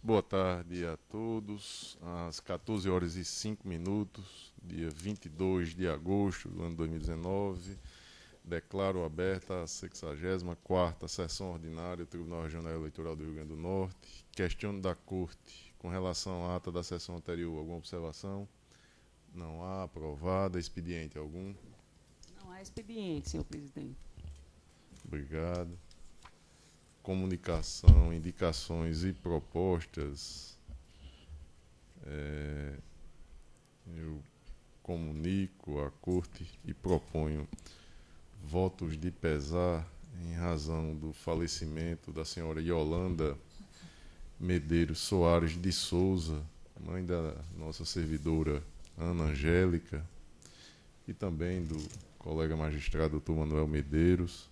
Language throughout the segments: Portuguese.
Boa tarde a todos. Às 14 horas e 5 minutos, dia 22 de agosto do ano 2019, declaro aberta a 64ª sessão ordinária do Tribunal Regional Eleitoral do Rio Grande do Norte. Questiono da Corte com relação à ata da sessão anterior. Alguma observação? Não há. Aprovada. Expediente algum? Não há expediente, senhor presidente. Obrigado. Comunicação, indicações e propostas. Eu comunico à Corte e proponho votos de pesar em razão do falecimento da senhora Yolanda Medeiros Soares de Souza, mãe da nossa servidora Ana Angélica, e também do colega magistrado doutor Manuel Medeiros.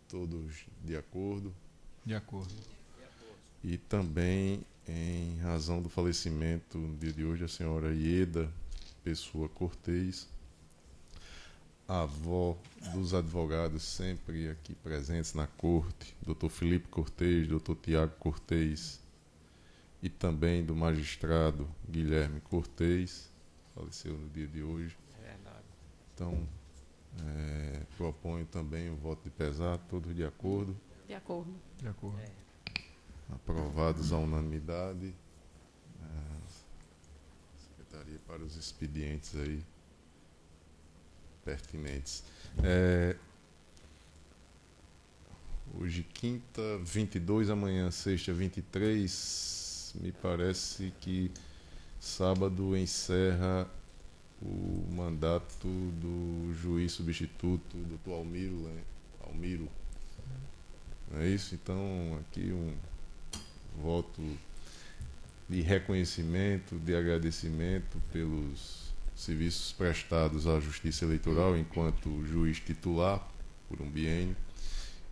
Todos de acordo? De acordo. E também em razão do falecimento no dia de hoje da senhora Ieda Pessoa Cortez, avó dos advogados sempre aqui presentes na corte, doutor Felipe Cortez, doutor Tiago Cortez, e também do magistrado Guilherme Cortez, faleceu no dia de hoje. Então, proponho também o voto de pesar, todos de acordo? De acordo. De acordo. Aprovados à unanimidade. Secretaria para os expedientes aí pertinentes. Hoje quinta, 22, amanhã sexta, 23. Me parece que sábado encerra o mandato do juiz substituto, doutor Almiro. Não é isso? Então, aqui um voto de reconhecimento, de agradecimento pelos serviços prestados à Justiça Eleitoral enquanto juiz titular por um biênio,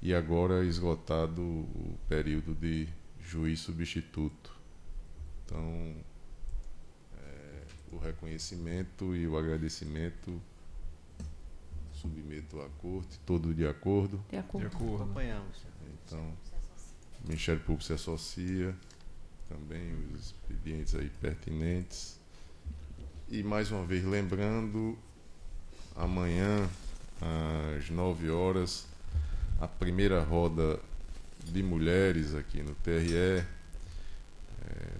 e agora esgotado o período de juiz substituto. Então, o reconhecimento e o agradecimento submeto à Corte, todo de acordo? De acordo. De acordo. Acompanhamos. Então, o Ministério Público se associa, também os expedientes aí pertinentes. E mais uma vez lembrando, amanhã às 9 horas, a primeira roda de mulheres aqui no TRE,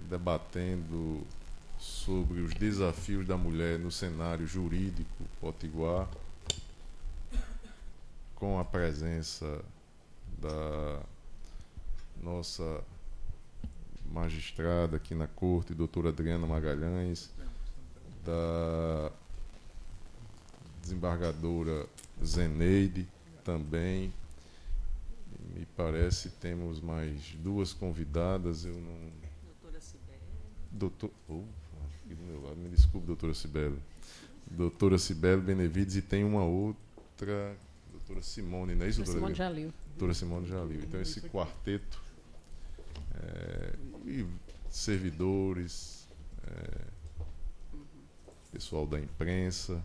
debatendo sobre os desafios da mulher no cenário jurídico potiguar, com a presença da nossa magistrada aqui na Corte, doutora Adriana Magalhães, da desembargadora Zeneide também. Me parece que temos mais duas convidadas. Eu não... Doutora Cibele. Aqui do meu lado, me desculpe, doutora Cibele. Doutora Cibele Benevides, e tem uma outra, doutora Simone, não é isso, doutora? Simone Jalil. Doutora Simone Jalil. Então, esse quarteto, e servidores, pessoal da imprensa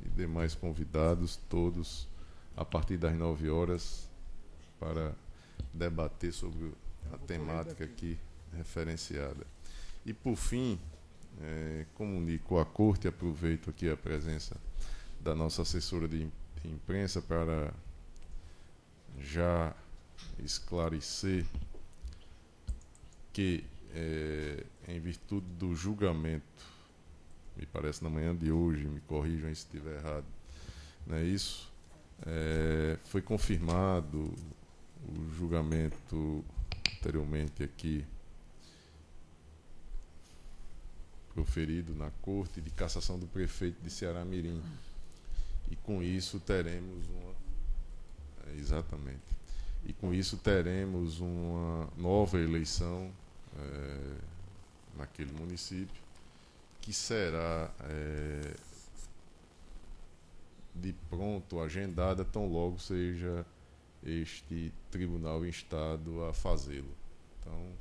e demais convidados, todos a partir das 9 horas, para debater sobre a temática aqui referenciada. E, por fim, comunico à Corte, aproveito aqui a presença da nossa assessora de imprensa para já esclarecer que, em virtude do julgamento, me parece na manhã de hoje, me corrijam se estiver errado, não é isso? Foi confirmado o julgamento anteriormente aqui proferido na Corte de Cassação do prefeito de Ceará Mirim, e com isso teremos uma nova eleição naquele município, que será de pronto agendada tão logo seja este tribunal instado a fazê-lo. Então,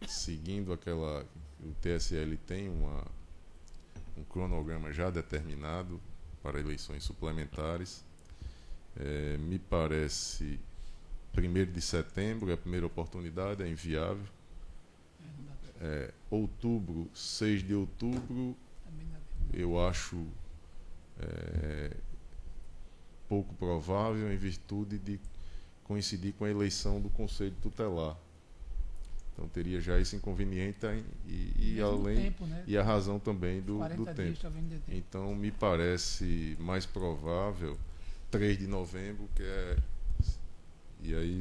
seguindo o TSL tem um cronograma já determinado para eleições suplementares. Me parece 1º de setembro é a primeira oportunidade, é inviável, outubro, 6 de outubro, eu acho pouco provável, em virtude de coincidir com a eleição do Conselho Tutelar. Então teria já esse inconveniente e além tempo, né? e a razão também do 40 tempo. dias tá vindo de tempo. Então me parece mais provável 3 de novembro, e aí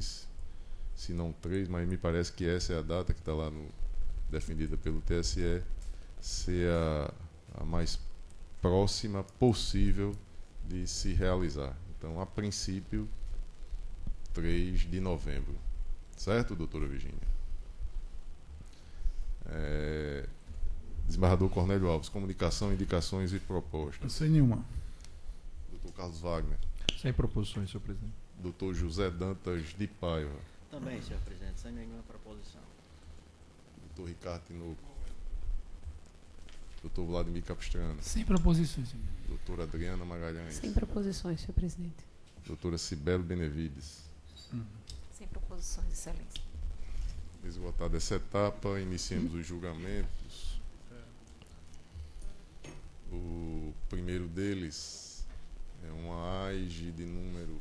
se não 3, mas me parece que essa é a data que está lá defendida pelo TSE, ser a mais próxima possível de se realizar. Então, a princípio, 3 de novembro. Certo, doutora Virgínia? Desembargador Cornélio Alves, comunicação, indicações e propostas. Sem nenhuma. Doutor Carlos Wagner. Sem proposições, senhor presidente. Doutor José Dantas de Paiva. Também, senhor presidente, sem nenhuma proposição. Doutor Ricardo Tinoco. Doutor Vladimir Capistrano. Sem proposições, senhor. Doutora Adriana Magalhães. Sem proposições, senhor presidente. Doutora Cibele Benevides. Sem proposições, excelência. Esgotada essa etapa, iniciamos os julgamentos. O primeiro deles é uma AIGE de número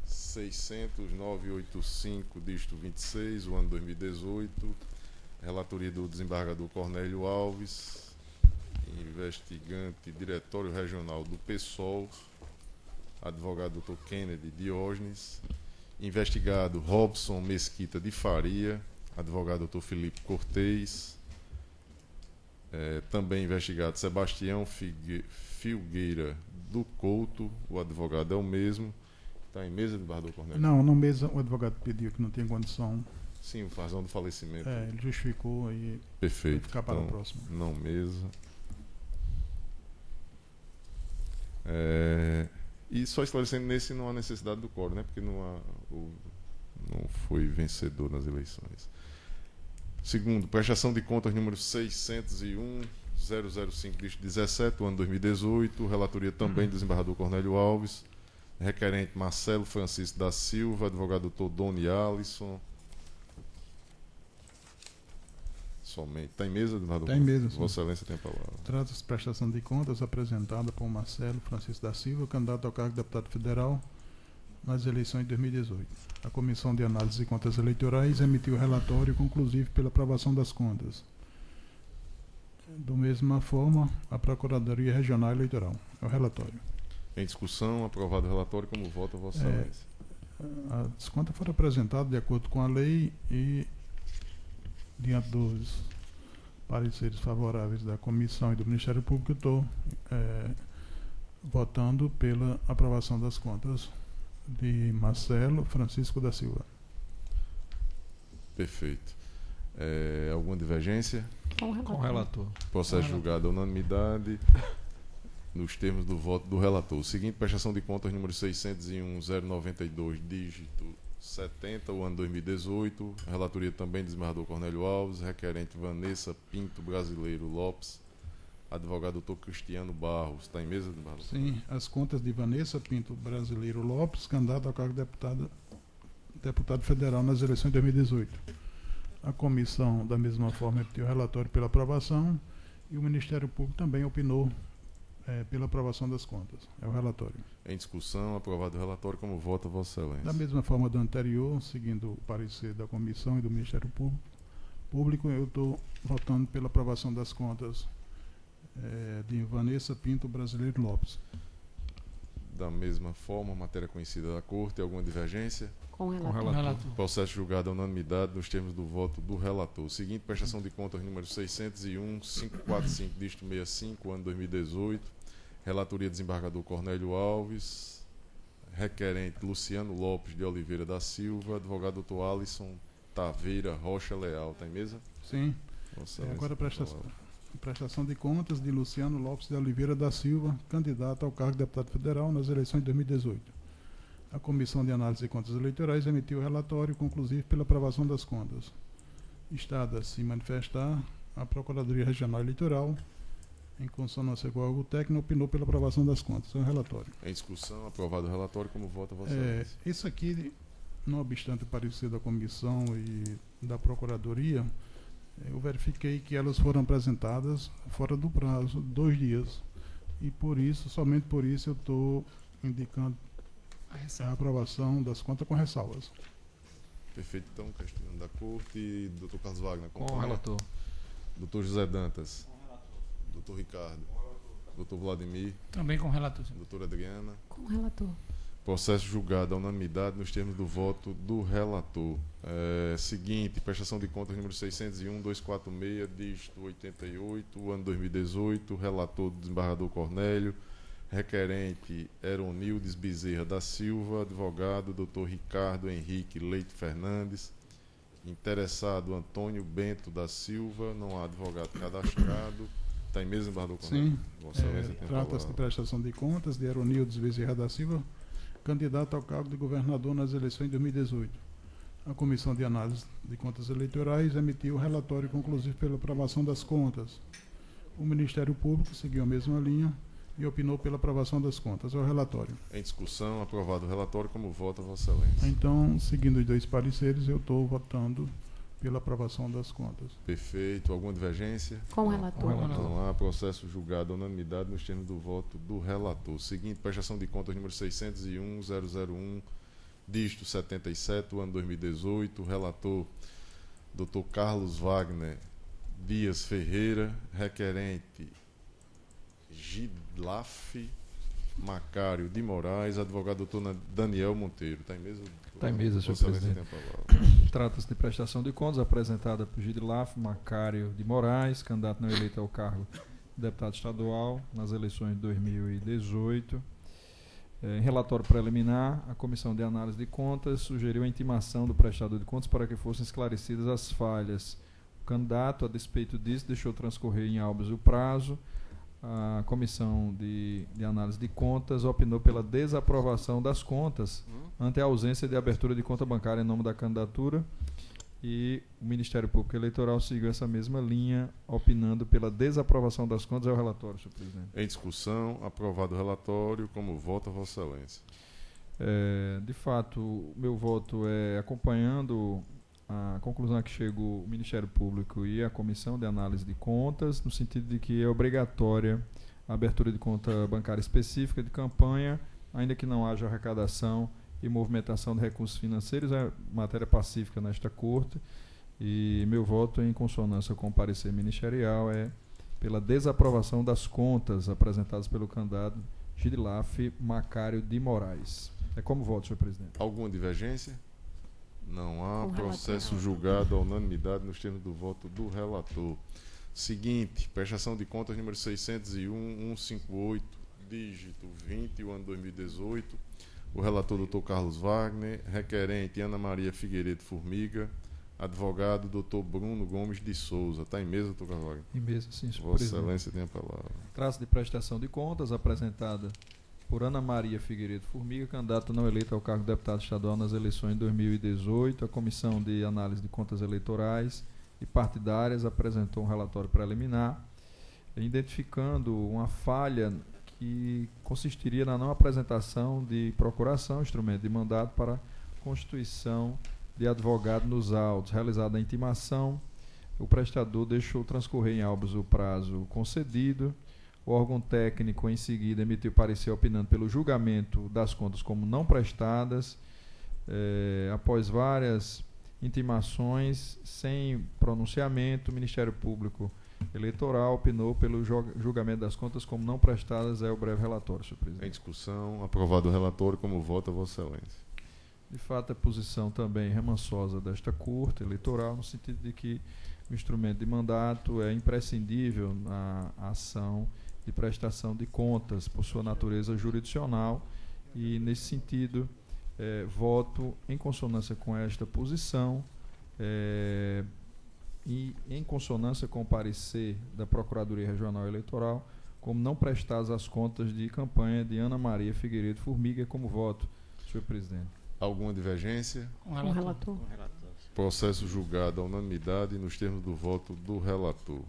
600.985, dígito 26, o ano 2018. Relatoria do desembargador Cornélio Alves, investigante, Diretório Regional do PSOL, advogado Dr. Kennedy Diógenes, investigado Robson Mesquita de Faria, advogado Dr. Felipe Cortez, também investigado Sebastião Filgueira do Couto, o advogado é o mesmo. Está em mesa, desembargador Cornélio? Não, no mesa o advogado pediu que não tem condição. Sim, por razão do falecimento. Ele justificou e Perfeito. vai ficar para então, a próxima. Não mesa. E só esclarecendo, nesse não há necessidade do quórum, né? Porque não foi vencedor nas eleições. Segundo, prestação de contas número 601.005/17, ano 2018, relatoria também do desembargador Cornélio Alves, requerente Marcelo Francisco da Silva, advogado doutor Doni Alisson. Somente. Está em mesa, desembargador? Está em mesa, sim. Vossa Excelência tem a palavra. Trata-se de prestação de contas apresentada por Marcelo Francisco da Silva, candidato ao cargo de deputado federal nas eleições de 2018. A Comissão de Análise de Contas Eleitorais emitiu relatório conclusivo pela aprovação das contas. Da mesma forma, a Procuradoria Regional Eleitoral. É o relatório. Em discussão, aprovado o relatório, como vota Vossa Excelência? As contas foram apresentadas de acordo com a lei e, diante dos pareceres favoráveis da Comissão e do Ministério Público, estou votando pela aprovação das contas de Marcelo Francisco da Silva. Perfeito. Alguma divergência? Com o relator. Com o relator. Processo julgado à unanimidade nos termos do voto do relator. O seguinte, prestação de contas número 601.092, dígito 70, o ano 2018. Relatoria também do desembargador Cornélio Alves, requerente Vanessa Pinto Brasileiro Lopes, advogado doutor Cristiano Barros. Está em mesa, desembargador? Sim, as contas de Vanessa Pinto Brasileiro Lopes, candidata ao cargo de deputado federal nas eleições de 2018. A comissão, da mesma forma, emitiu relatório pela aprovação e o Ministério Público também opinou pela aprovação das contas. É o relatório. Em discussão, aprovado o relatório, como vota Vossa Excelência? Da mesma forma do anterior, seguindo o parecer da comissão e do Ministério Público, eu estou votando pela aprovação das contas de Vanessa Pinto Brasileiro Lopes. Da mesma forma, matéria conhecida da Corte, alguma divergência? Com o Com o relator. relator. Processo julgado à unanimidade nos termos do voto do relator. O seguinte, prestação de contas número 601.545, dígito 65, ano 2018. Relatoria desembargador Cornélio Alves, requerente Luciano Lopes de Oliveira da Silva, advogado doutor Alisson Taveira Rocha Leal. Está em mesa? Sim. Vossa Agora a Excelência, prestação de contas de Luciano Lopes de Oliveira da Silva, candidato ao cargo de deputado federal nas eleições de 2018. A Comissão de Análise de Contas Eleitorais emitiu o relatório conclusivo pela aprovação das contas. Está a se manifestar a Procuradoria Regional Eleitoral, em consonância com o órgão técnico, opinou pela aprovação das contas. É um relatório. Em discussão, aprovado o relatório, como vota Vossa Excelência? Isso aqui, não obstante o parecer da comissão e da Procuradoria, Eu verifiquei que elas foram apresentadas fora do prazo, 2 dias. E por isso, somente por isso, eu estou indicando a aprovação das contas com ressalvas. Perfeito, então, questionando da Corte. Dr. Carlos Wagner. Com o acompanha? relator. Dr. José Dantas. Dr. Ricardo. Dr. Vladimir. Também com o relator. Doutora Adriana. Com o relator. Processo julgado à unanimidade nos termos do voto do relator. Seguinte, prestação de contas número 601-246, dígito 88, ano 2018, relator do desembargador Cornélio, requerente Eronildes Bezerra da Silva, advogado Dr. Ricardo Henrique Leite Fernandes, interessado Antônio Bento da Silva, não há advogado cadastrado. Está em mesa, desembargador Cornélio? Sim. Vossa Excelência tem a Trata-se de palavra. prestação de contas de Eronildes Bezerra da Silva, candidato ao cargo de governador nas eleições de 2018. A Comissão de Análise de Contas Eleitorais emitiu o relatório conclusivo pela aprovação das contas. O Ministério Público seguiu a mesma linha e opinou pela aprovação das contas. É o relatório. Em discussão, aprovado o relatório, como vota Vossa Excelência? Então, seguindo os 2 pareceres, eu estou votando pela aprovação das contas. Perfeito. Alguma divergência? Com o relator. Não há. Processo julgado à unanimidade nos termos do voto do relator. Seguinte, prestação de contas número 601-001, dígito 77, ano 2018. Relator, Dr. Carlos Wagner Dias Ferreira, requerente Gidlaf Macário de Moraes, advogado Dr. Daniel Monteiro. Está em mesa? Está em mesa, senhor Vossa Excelência presidente. tem a palavra. Trata-se de prestação de contas apresentada por Gidlaf Macário de Moraes, candidato não eleito ao cargo de deputado estadual nas eleições de 2018. Em relatório preliminar, a Comissão de Análise de Contas sugeriu a intimação do prestador de contas para que fossem esclarecidas as falhas. O candidato, a despeito disso, deixou transcorrer em habeas o prazo. A Comissão de Análise de Contas opinou pela desaprovação das contas ante a ausência de abertura de conta bancária em nome da candidatura, e o Ministério Público Eleitoral seguiu essa mesma linha, opinando pela desaprovação das contas. É o relatório, senhor presidente. Em discussão, aprovado o relatório, como vota Vossa Excelência? De fato, o meu voto é acompanhando a conclusão a que chegou o Ministério Público e a Comissão de Análise de Contas, no sentido de que é obrigatória a abertura de conta bancária específica de campanha, ainda que não haja arrecadação e movimentação de recursos financeiros. É matéria pacífica nesta Corte, e meu voto, em consonância com o parecer ministerial, é pela desaprovação das contas apresentadas pelo candidato Gidlaf Macário de Moraes. É como voto, senhor presidente. Alguma divergência? Não há. Com Processo relator. julgado à unanimidade nos termos do voto do relator. Seguinte, prestação de contas número 601-158, dígito 20, o ano 2018. O relator Dr. Carlos Wagner, requerente Ana Maria Figueiredo Formiga, advogado Dr. Bruno Gomes de Souza. Está em mesa, Dr. Carlos Wagner? Em mesa, sim, senhor Vossa presidente. Excelência tem a palavra. Trata-se de prestação de contas apresentada por Ana Maria Figueiredo Formiga, candidata não eleita ao cargo de deputado estadual nas eleições de 2018. A Comissão de Análise de Contas Eleitorais e Partidárias apresentou um relatório preliminar, identificando uma falha que consistiria na não apresentação de procuração, instrumento de mandato para constituição de advogado nos autos. Realizada a intimação, o prestador deixou transcorrer em habeas o prazo concedido. O órgão técnico, em seguida, emitiu parecer opinando pelo julgamento das contas como não prestadas. Após várias intimações, sem pronunciamento, o Ministério Público Eleitoral opinou pelo julgamento das contas como não prestadas. É o breve relatório, senhor Em presidente. discussão, aprovado o relatório, como vota Vossa Excelência? De fato, a posição também remansosa desta Corte Eleitoral, no sentido de que o instrumento de mandato é imprescindível na ação de prestação de contas, por sua natureza jurisdicional, e, nesse sentido, voto em consonância com esta posição, e em consonância com o parecer da Procuradoria Regional Eleitoral, como não prestadas as contas de campanha de Ana Maria Figueiredo Formiga. Como voto, senhor presidente. Alguma divergência? Com Com o relator. relator. Com o relator. Processo julgado à unanimidade nos termos do voto do relator.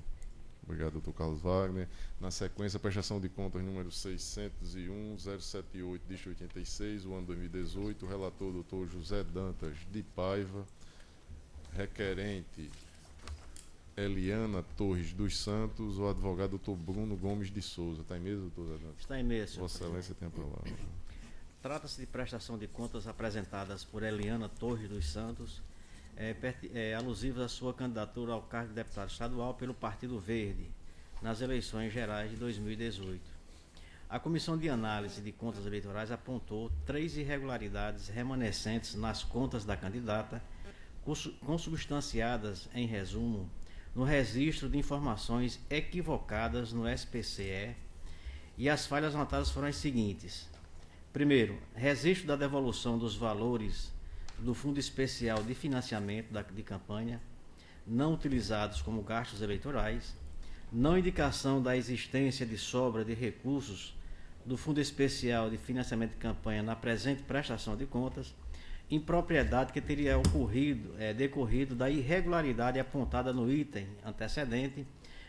Obrigado, Dr. Carlos Wagner. Na sequência, prestação de contas número 601-078, dígito 86, o ano 2018. O relator, Dr. José Dantas de Paiva. Requerente Eliana Torres dos Santos, o advogado doutor Bruno Gomes de Souza. Está em mesa, doutor Zé Dantas? Está em mesa, senhor Vossa Excelência tem a palavra. Trata-se de prestação de contas apresentadas por Eliana Torres dos Santos, alusivas à sua candidatura ao cargo de deputado estadual pelo Partido Verde, nas eleições gerais de 2018. A Comissão de Análise de Contas Eleitorais apontou 3 irregularidades remanescentes nas contas da candidata, consubstanciadas, em resumo, no registro de informações equivocadas no SPCE, e as falhas notadas foram as seguintes. Primeiro, registro da devolução dos valores do Fundo Especial de Financiamento de Campanha, não utilizados como gastos eleitorais, não indicação da existência de sobra de recursos do Fundo Especial de Financiamento de Campanha na presente prestação de contas, impropriedade que teria decorrido da irregularidade apontada no item antecedente,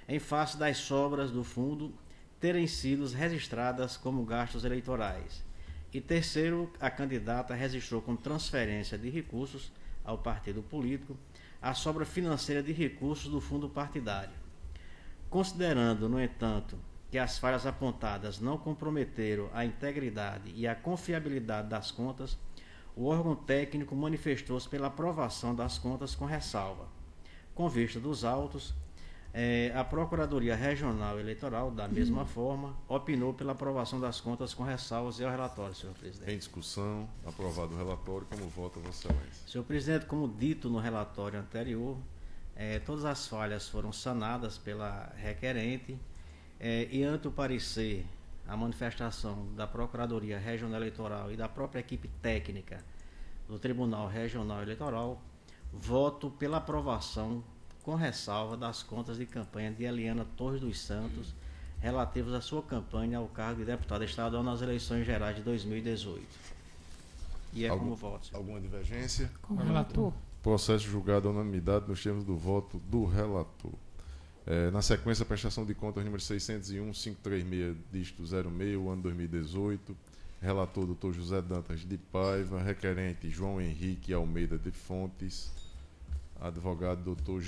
em face das sobras do fundo terem sido registradas como gastos eleitorais. E terceiro, a candidata registrou com transferência de recursos ao partido político a sobra financeira de recursos do fundo partidário. Considerando, no entanto, que as falhas apontadas não comprometeram a integridade e a confiabilidade das contas, o órgão técnico manifestou-se pela aprovação das contas com ressalva. Com vista dos autos, a Procuradoria Regional Eleitoral, da mesma forma, opinou pela aprovação das contas com ressalvas e ao relatório, senhor presidente. Em discussão, aprovado o relatório, como vota Vossa Excelência? Senhor presidente, como dito no relatório anterior, todas as falhas foram sanadas pela requerente, e ante o parecer, a manifestação da Procuradoria Regional Eleitoral e da própria equipe técnica do Tribunal Regional Eleitoral, voto pela aprovação com ressalva das contas de campanha de Eliana Torres dos Santos, relativas à sua campanha ao cargo de deputada estadual nas eleições gerais de 2018. E como voto, senhor. Alguma divergência? Com o relator. Processo julgado à unanimidade nos termos do voto do relator. Na sequência, a prestação de contas número 601-536, dígito 06, o ano 2018. Relator, doutor José Dantas de Paiva. Requerente, João Henrique Almeida de Fontes. Advogado, doutor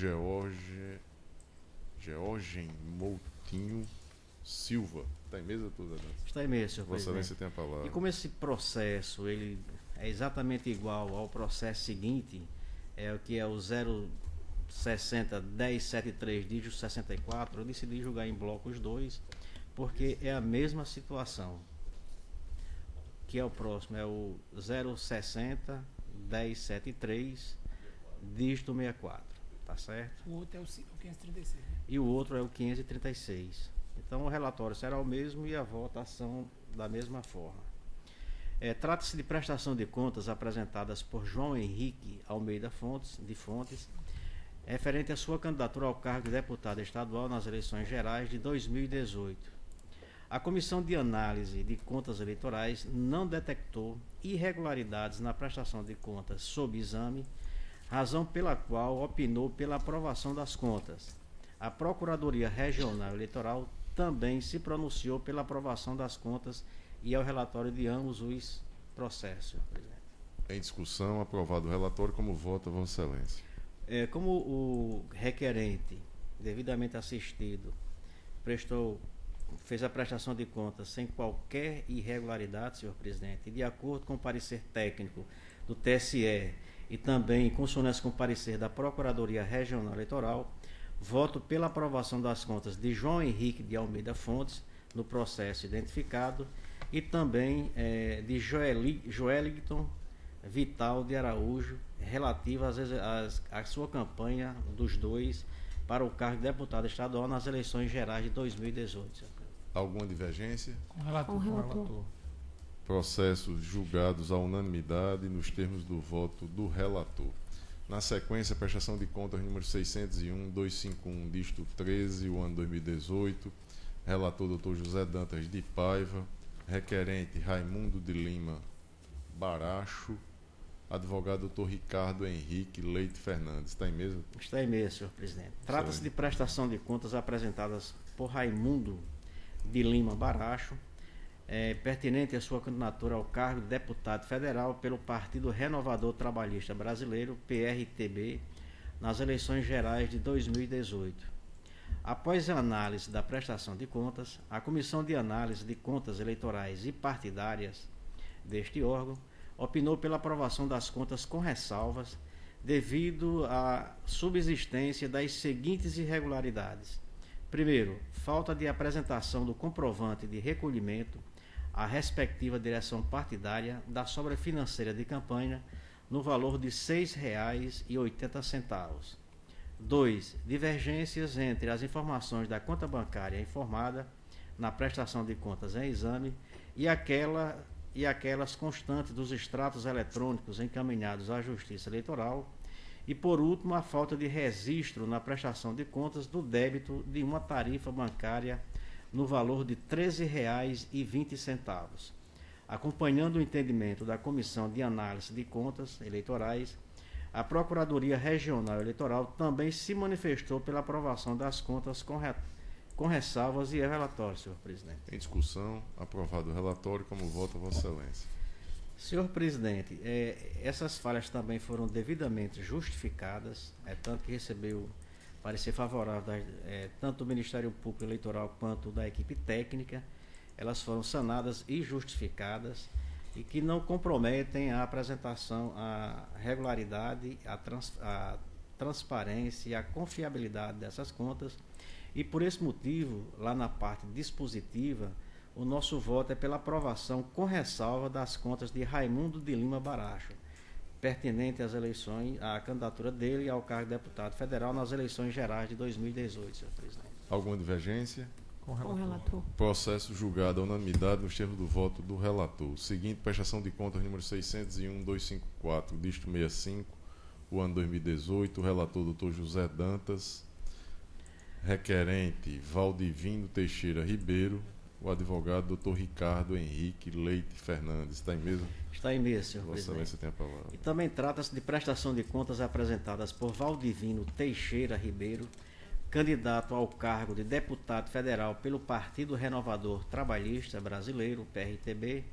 Georgen Moutinho Silva. Está em mesa, doutor Zé Dantas? Está em mesa, senhor Vossa presidente. Excelência tem a palavra. E como esse processo ele é exatamente igual ao processo seguinte, o que é o 060-1073, dígito 64, eu decidi julgar em bloco os dois, porque é a mesma situação. Que é o próximo, é o 060-1073, dígito 64, tá certo? O outro é o 536, né? E o outro é o 536. Então o relatório será o mesmo e a votação da mesma forma. Trata-se de prestação de contas apresentadas por João Henrique Almeida de Fontes, referente à sua candidatura ao cargo de deputado estadual nas eleições gerais de 2018. A Comissão de Análise de Contas Eleitorais não detectou irregularidades na prestação de contas sob exame, razão pela qual opinou pela aprovação das contas. A Procuradoria Regional Eleitoral também se pronunciou pela aprovação das contas e ao relatório de ambos os processos, senhor presidente. Em discussão, aprovado o relatório, como vota Vossa Excelência? Como o requerente, devidamente assistido, fez a prestação de contas sem qualquer irregularidade, senhor presidente, e de acordo com o parecer técnico do TSE e também em consonância com o parecer da Procuradoria Regional Eleitoral, voto pela aprovação das contas de João Henrique de Almeida Fontes, no processo identificado, e também de Joeligton Vital de Araújo, relativa à sua campanha dos dois para o cargo de deputado estadual nas eleições gerais de 2018. Senhor. Alguma divergência? Com o relator. Com o relator. Processos julgados à unanimidade nos termos do voto do relator. Na sequência, a prestação de contas número 601-251, dígito 13, o ano 2018. Relator, doutor José Dantas de Paiva. Requerente, Raimundo de Lima Baracho. Advogado, doutor Ricardo Henrique Leite Fernandes. Está em mesa? Está em mesa, senhor presidente. Trata-se de prestação de contas apresentadas por Raimundo de Lima Baracho, pertinente à sua candidatura ao cargo de deputado federal pelo Partido Renovador Trabalhista Brasileiro, PRTB, nas eleições gerais de 2018. Após a análise da prestação de contas, a Comissão de Análise de Contas Eleitorais e Partidárias deste órgão opinou pela aprovação das contas com ressalvas devido à subsistência das seguintes irregularidades. Primeiro, falta de apresentação do comprovante de recolhimento à respectiva direção partidária da sobra financeira de campanha no valor de R$ 6,80. 2. Divergências entre as informações da conta bancária informada na prestação de contas em exame e aquelas constantes dos extratos eletrônicos encaminhados à Justiça Eleitoral. E, por último, a falta de registro na prestação de contas do débito de uma tarifa bancária no valor de R$ 13,20. Acompanhando o entendimento da Comissão de Análise de Contas Eleitorais, a Procuradoria Regional Eleitoral também se manifestou pela aprovação das contas com ressalvas e relatório, senhor presidente. Em discussão, aprovado o relatório, como vota Vossa Excelência. Senhor presidente, essas falhas também foram devidamente justificadas, tanto que recebeu parecer favorável tanto do Ministério Público Eleitoral quanto da equipe técnica. Elas foram sanadas e justificadas e que não comprometem a apresentação, a regularidade, a transparência e a confiabilidade dessas contas. E por esse motivo, lá na parte dispositiva, o nosso voto é pela aprovação com ressalva das contas de Raimundo de Lima Baracho, pertinente às eleições, à candidatura dele ao cargo de deputado federal nas eleições gerais de 2018, senhor presidente. Alguma divergência? Com o relator. Processo julgado à unanimidade nos termos do voto do relator. Seguinte, prestação de contas número 601.254, dígito 65, o ano 2018, o relator Dr. José Dantas, requerente Valdivino Teixeira Ribeiro, o advogado Dr. Ricardo Henrique Leite Fernandes. Está em mesa? Está em mesa, senhor Vossa presidente. Excelência tem a palavra. E também trata-se de prestação de contas apresentadas por Valdivino Teixeira Ribeiro, candidato ao cargo de deputado federal pelo Partido Renovador Trabalhista Brasileiro, PRTB,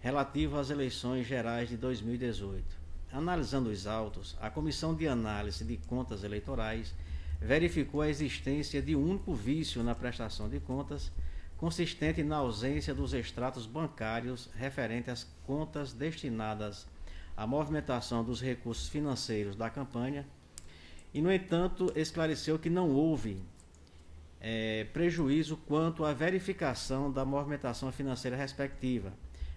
relativo às eleições gerais de 2018. Analisando os autos, a Comissão de Análise de Contas Eleitorais verificou a existência de um único vício na prestação de contas, consistente na ausência dos extratos bancários referentes às contas destinadas à movimentação dos recursos financeiros da campanha e, no entanto, esclareceu que não houve prejuízo quanto à verificação da movimentação financeira respectiva,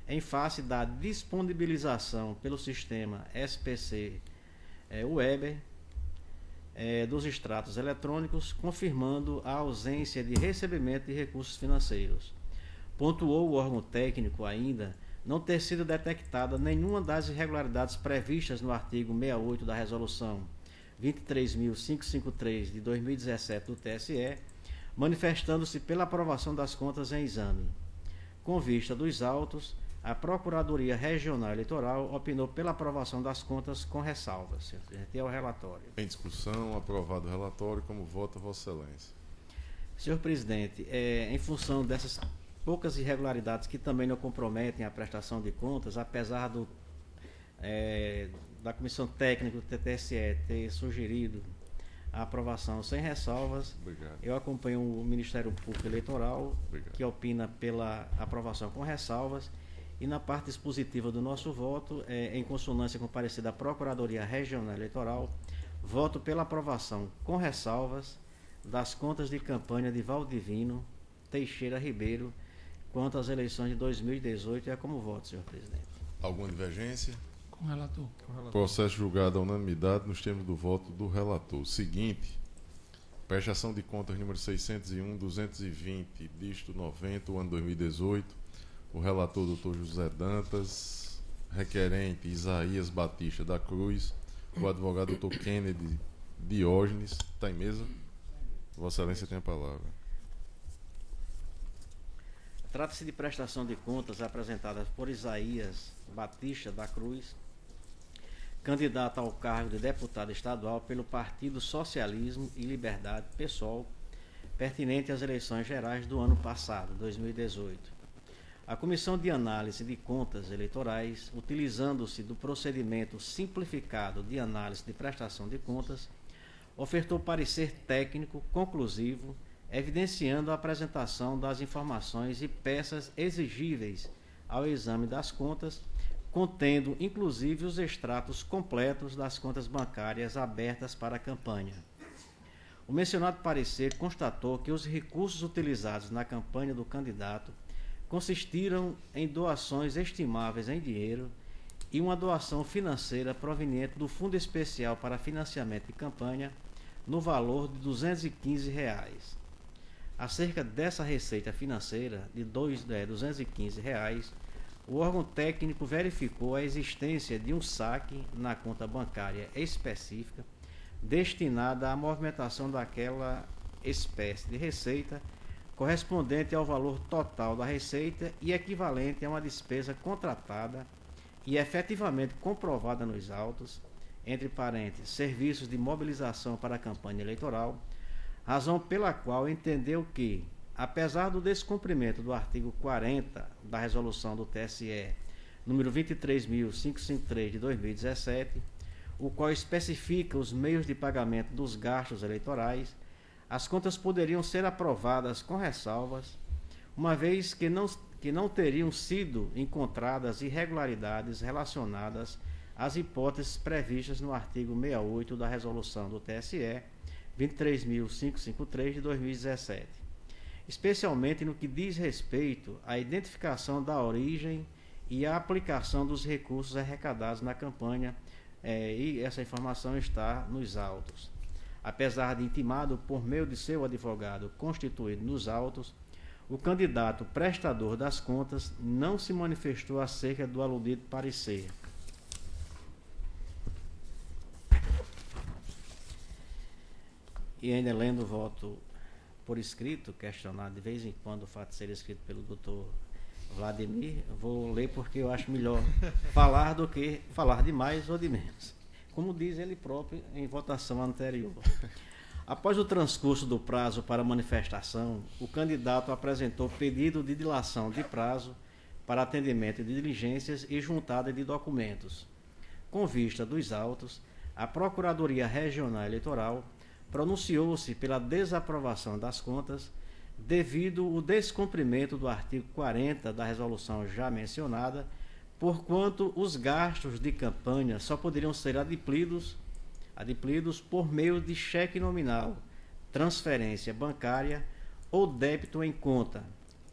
em face da disponibilização pelo sistema SPC Weber dos extratos eletrônicos, confirmando a ausência de recebimento de recursos financeiros. Pontuou o órgão técnico ainda não ter sido detectada nenhuma das irregularidades previstas no artigo 68 da Resolução 23.553 de 2017 do TSE, manifestando-se pela aprovação das contas em exame. Com vista dos autos, a Procuradoria Regional Eleitoral opinou pela aprovação das contas com ressalvas. Senhor presidente, é o relatório. Em discussão, aprovado o relatório, como vota Vossa Excelência. Senhor presidente, em função dessas poucas irregularidades que também não comprometem a prestação de contas, apesar da Comissão Técnica do TSE ter sugerido a aprovação sem ressalvas, Obrigado. eu acompanho o Ministério Público Eleitoral, Obrigado. que opina pela aprovação com ressalvas, e na parte dispositiva do nosso voto, em consonância com o parecer da Procuradoria Regional Eleitoral, voto pela aprovação com ressalvas das contas de campanha de Valdivino Teixeira Ribeiro quanto às eleições de 2018. É como voto, senhor presidente. Alguma divergência? Com o relator. Processo julgado à unanimidade nos termos do voto do relator. Seguinte, prestação de contas número 601.220, dígito 90, o ano 2018, o relator Dr. José Dantas, requerente Isaías Batista da Cruz, o advogado Dr. Kennedy Diógenes. Está em mesa? Vossa Excelência tem a palavra. Trata-se de prestação de contas apresentadas por Isaías Batista da Cruz, candidato ao cargo de deputado estadual pelo Partido Socialismo e Liberdade, PSOL, pertinente às eleições gerais do ano passado, 2018. A Comissão de Análise de Contas Eleitorais, utilizando-se do procedimento simplificado de análise de prestação de contas, ofertou parecer técnico conclusivo, evidenciando a apresentação das informações e peças exigíveis ao exame das contas, contendo inclusive os extratos completos das contas bancárias abertas para a campanha. O mencionado parecer constatou que os recursos utilizados na campanha do candidato consistiram em doações estimáveis em dinheiro e uma doação financeira proveniente do Fundo Especial para Financiamento de Campanha no valor de R$ 215. Acerca dessa receita financeira de R$ 215, o órgão técnico verificou a existência de um saque na conta bancária específica destinada à movimentação daquela espécie de receita, correspondente ao valor total da receita e equivalente a uma despesa contratada e efetivamente comprovada nos autos, entre parênteses, serviços de mobilização para a campanha eleitoral, razão pela qual entendeu que, apesar do descumprimento do artigo 40 da resolução do TSE, número 23.553 de 2017, o qual especifica os meios de pagamento dos gastos eleitorais, as contas poderiam ser aprovadas com ressalvas, uma vez que não teriam sido encontradas irregularidades relacionadas às hipóteses previstas no artigo 68 da resolução do TSE, 23.553 de 2017, especialmente no que diz respeito à identificação da origem e à aplicação dos recursos arrecadados na campanha, e essa informação está nos autos. Apesar de intimado por meio de seu advogado constituído nos autos, o candidato prestador das contas não se manifestou acerca do aludido parecer. E ainda lendo o voto por escrito, questionado de vez em quando o fato de ser escrito pelo doutor Vladimir, vou ler porque eu acho melhor falar do que falar de mais ou de menos, como diz ele próprio em votação anterior. Após o transcurso do prazo para manifestação, o candidato apresentou pedido de dilação de prazo para atendimento de diligências e juntada de documentos. Com vista dos autos, a Procuradoria Regional Eleitoral pronunciou-se pela desaprovação das contas devido ao descumprimento do artigo 40 da resolução já mencionada, porquanto os gastos de campanha só poderiam ser adimplidos por meio de cheque nominal, transferência bancária ou débito em conta,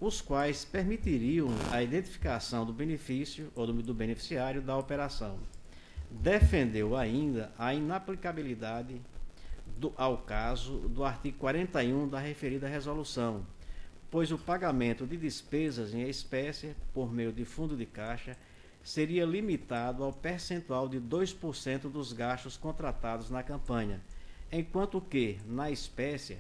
os quais permitiriam a identificação do benefício ou do beneficiário da operação. Defendeu ainda a inaplicabilidade ao caso do artigo 41 da referida resolução, pois o pagamento de despesas em espécie por meio de fundo de caixa seria limitado ao percentual de 2% dos gastos contratados na campanha, enquanto que, na espécie,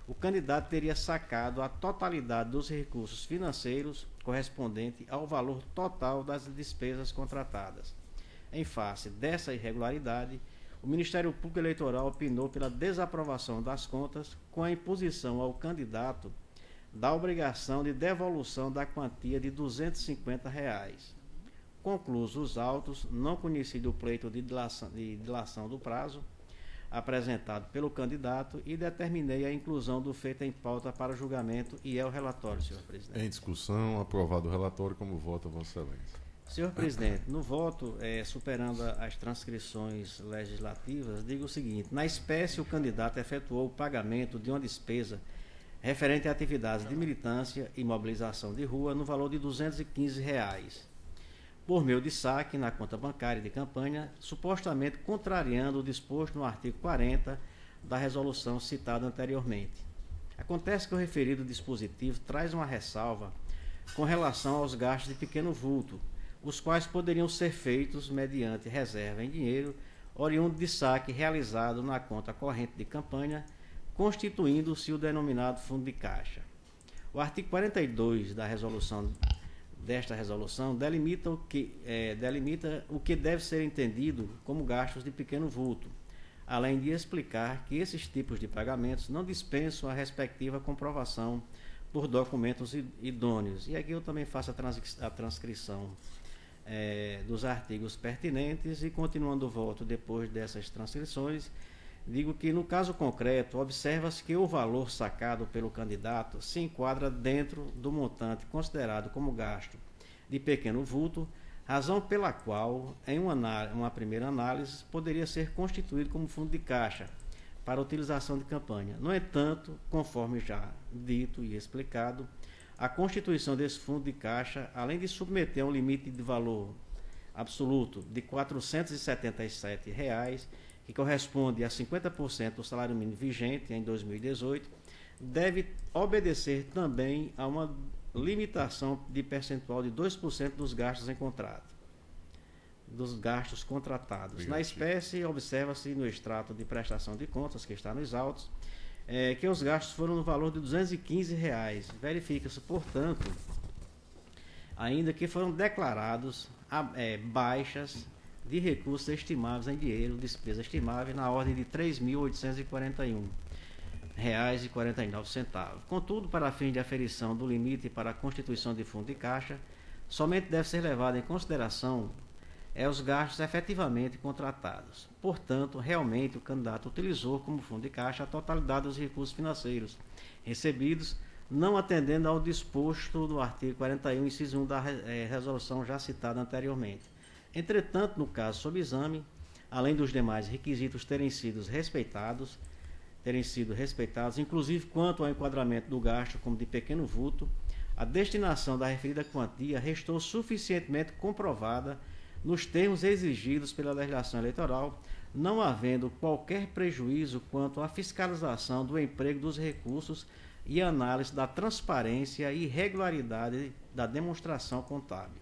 o candidato teria sacado a totalidade dos recursos financeiros correspondente ao valor total das despesas contratadas. Em face dessa irregularidade, o Ministério Público Eleitoral opinou pela desaprovação das contas com a imposição ao candidato da obrigação de devolução da quantia de R$ 250. Conclusos os autos, não conhecido o pleito de dilação do prazo apresentado pelo candidato e determinei a inclusão do feito em pauta para julgamento e é o relatório, senhor presidente. Em discussão, aprovado o relatório, como vota, Vossa Excelência? Senhor presidente, no voto, superando as transcrições legislativas, digo o seguinte: na espécie, o candidato efetuou o pagamento de uma despesa referente a atividades de militância e mobilização de rua no valor de R$ 215, por meio de saque na conta bancária de campanha, supostamente contrariando o disposto no artigo 40 da resolução citada anteriormente. Acontece que o referido dispositivo traz uma ressalva com relação aos gastos de pequeno vulto, os quais poderiam ser feitos mediante reserva em dinheiro, oriundo de saque realizado na conta corrente de campanha, constituindo-se o denominado fundo de caixa. O artigo 42 desta resolução delimita o que deve ser entendido como gastos de pequeno vulto, além de explicar que esses tipos de pagamentos não dispensam a respectiva comprovação por documentos idôneos. E aqui eu também faço a transcrição dos artigos pertinentes e, continuando o voto depois dessas transcrições, digo que, no caso concreto, observa-se que o valor sacado pelo candidato se enquadra dentro do montante considerado como gasto de pequeno vulto, razão pela qual, em uma primeira análise, poderia ser constituído como fundo de caixa para utilização de campanha. No entanto, conforme já dito e explicado, a constituição desse fundo de caixa, além de submeter a um limite de valor absoluto de R$ 477, que corresponde a 50% do salário mínimo vigente em 2018, deve obedecer também a uma limitação de percentual de 2% dos gastos em contrato, dos gastos contratados. Na espécie, observa-se no extrato de prestação de contas, que está nos autos, que os gastos foram no valor de R$ 215. Verifica-se, portanto, ainda que foram declarados baixas de recursos estimáveis em dinheiro, despesa estimável, na ordem de R$ 3.841,49. Contudo, para fins de aferição do limite para a constituição de fundo de caixa, somente deve ser levado em consideração os gastos efetivamente contratados. Portanto, realmente o candidato utilizou como fundo de caixa a totalidade dos recursos financeiros recebidos, não atendendo ao disposto do artigo 41, inciso 1 da resolução já citada anteriormente. Entretanto, no caso sob exame, além dos demais requisitos terem sido respeitados, inclusive quanto ao enquadramento do gasto como de pequeno vulto, a destinação da referida quantia restou suficientemente comprovada nos termos exigidos pela legislação eleitoral, não havendo qualquer prejuízo quanto à fiscalização do emprego dos recursos e análise da transparência e regularidade da demonstração contábil.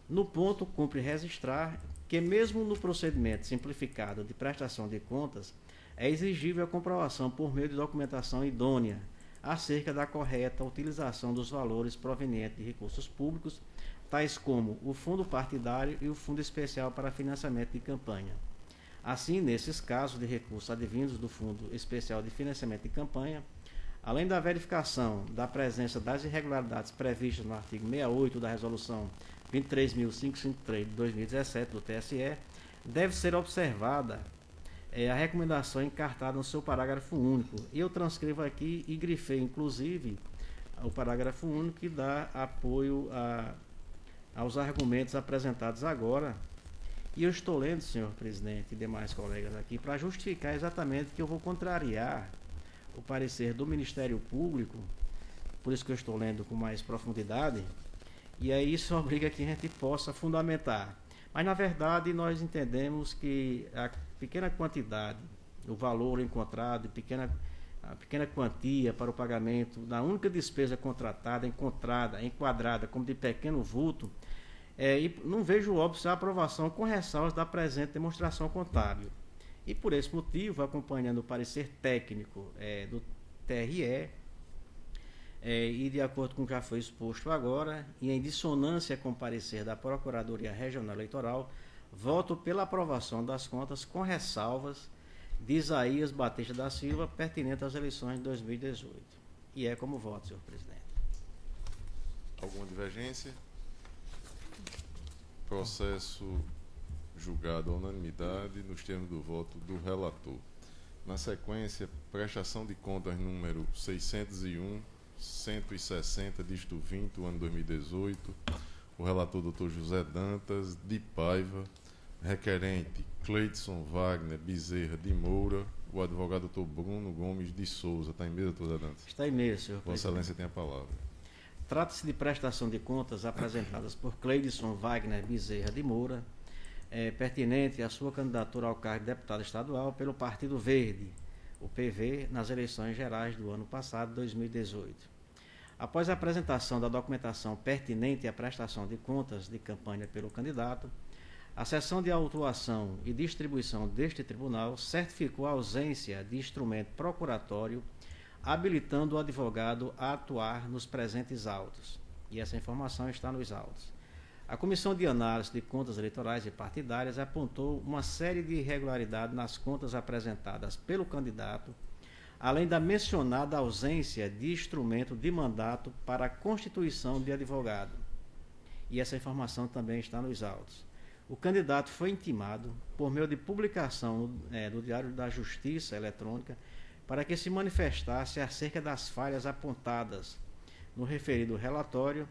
No ponto, cumpre registrar que, mesmo no procedimento simplificado de prestação de contas, é exigível a comprovação por meio de documentação idônea acerca da correta utilização dos valores provenientes de recursos públicos, tais como o fundo partidário e o fundo especial para financiamento de campanha. Assim, nesses casos de recursos advindos do Fundo Especial de Financiamento de Campanha, além da verificação da presença das irregularidades previstas no artigo 68 da Resolução 23.553 de 2017 do TSE, deve ser observada a recomendação encartada no seu parágrafo único. Eu transcrevo aqui e grifei, inclusive, o parágrafo único que dá apoio aos argumentos apresentados agora. E eu estou lendo, senhor presidente e demais colegas aqui, para justificar exatamente que eu vou contrariar o parecer do Ministério Público, por isso que eu estou lendo com mais profundidade, e aí isso obriga que a gente possa fundamentar. Mas, na verdade, nós entendemos que a pequena quantidade, o valor encontrado, a pequena quantia para o pagamento da única despesa contratada, enquadrada como de pequeno vulto, e não vejo óbvio a aprovação com ressalvas da presente demonstração contábil. E por esse motivo, acompanhando o parecer técnico do TRE, e de acordo com o que já foi exposto agora, e em dissonância com o parecer da Procuradoria Regional Eleitoral, voto pela aprovação das contas com ressalvas de Isaías Batista da Silva, pertinente às eleições de 2018. E é como voto, senhor presidente. Alguma divergência? Processo julgado à unanimidade nos termos do voto do relator. Na sequência, prestação de contas número 601/160, dígito 20, ano 2018. O relator Dr. José Dantas de Paiva, requerente Cleidson Wagner Bezerra de Moura, o advogado Dr. Bruno Gomes de Souza. Está em mesa, Dr. Dantas? Está em mesa, senhor presidente. Vossa Excelência tem a palavra. Trata-se de prestação de contas apresentadas por Cleidson Wagner Bezerra de Moura, pertinente à sua candidatura ao cargo de deputado estadual pelo Partido Verde, o PV, nas eleições gerais do ano passado, 2018. Após a apresentação da documentação pertinente à prestação de contas de campanha pelo candidato, a sessão de autuação e distribuição deste tribunal certificou a ausência de instrumento procuratório habilitando o advogado a atuar nos presentes autos. E essa informação está nos autos. A Comissão de Análise de Contas Eleitorais e Partidárias apontou uma série de irregularidades nas contas apresentadas pelo candidato, além da mencionada ausência de instrumento de mandato para a constituição de advogado. E essa informação também está nos autos. o candidato foi intimado, por meio de publicação do Diário da Justiça Eletrônica, para que se manifestasse acerca das falhas apontadas no referido relatório,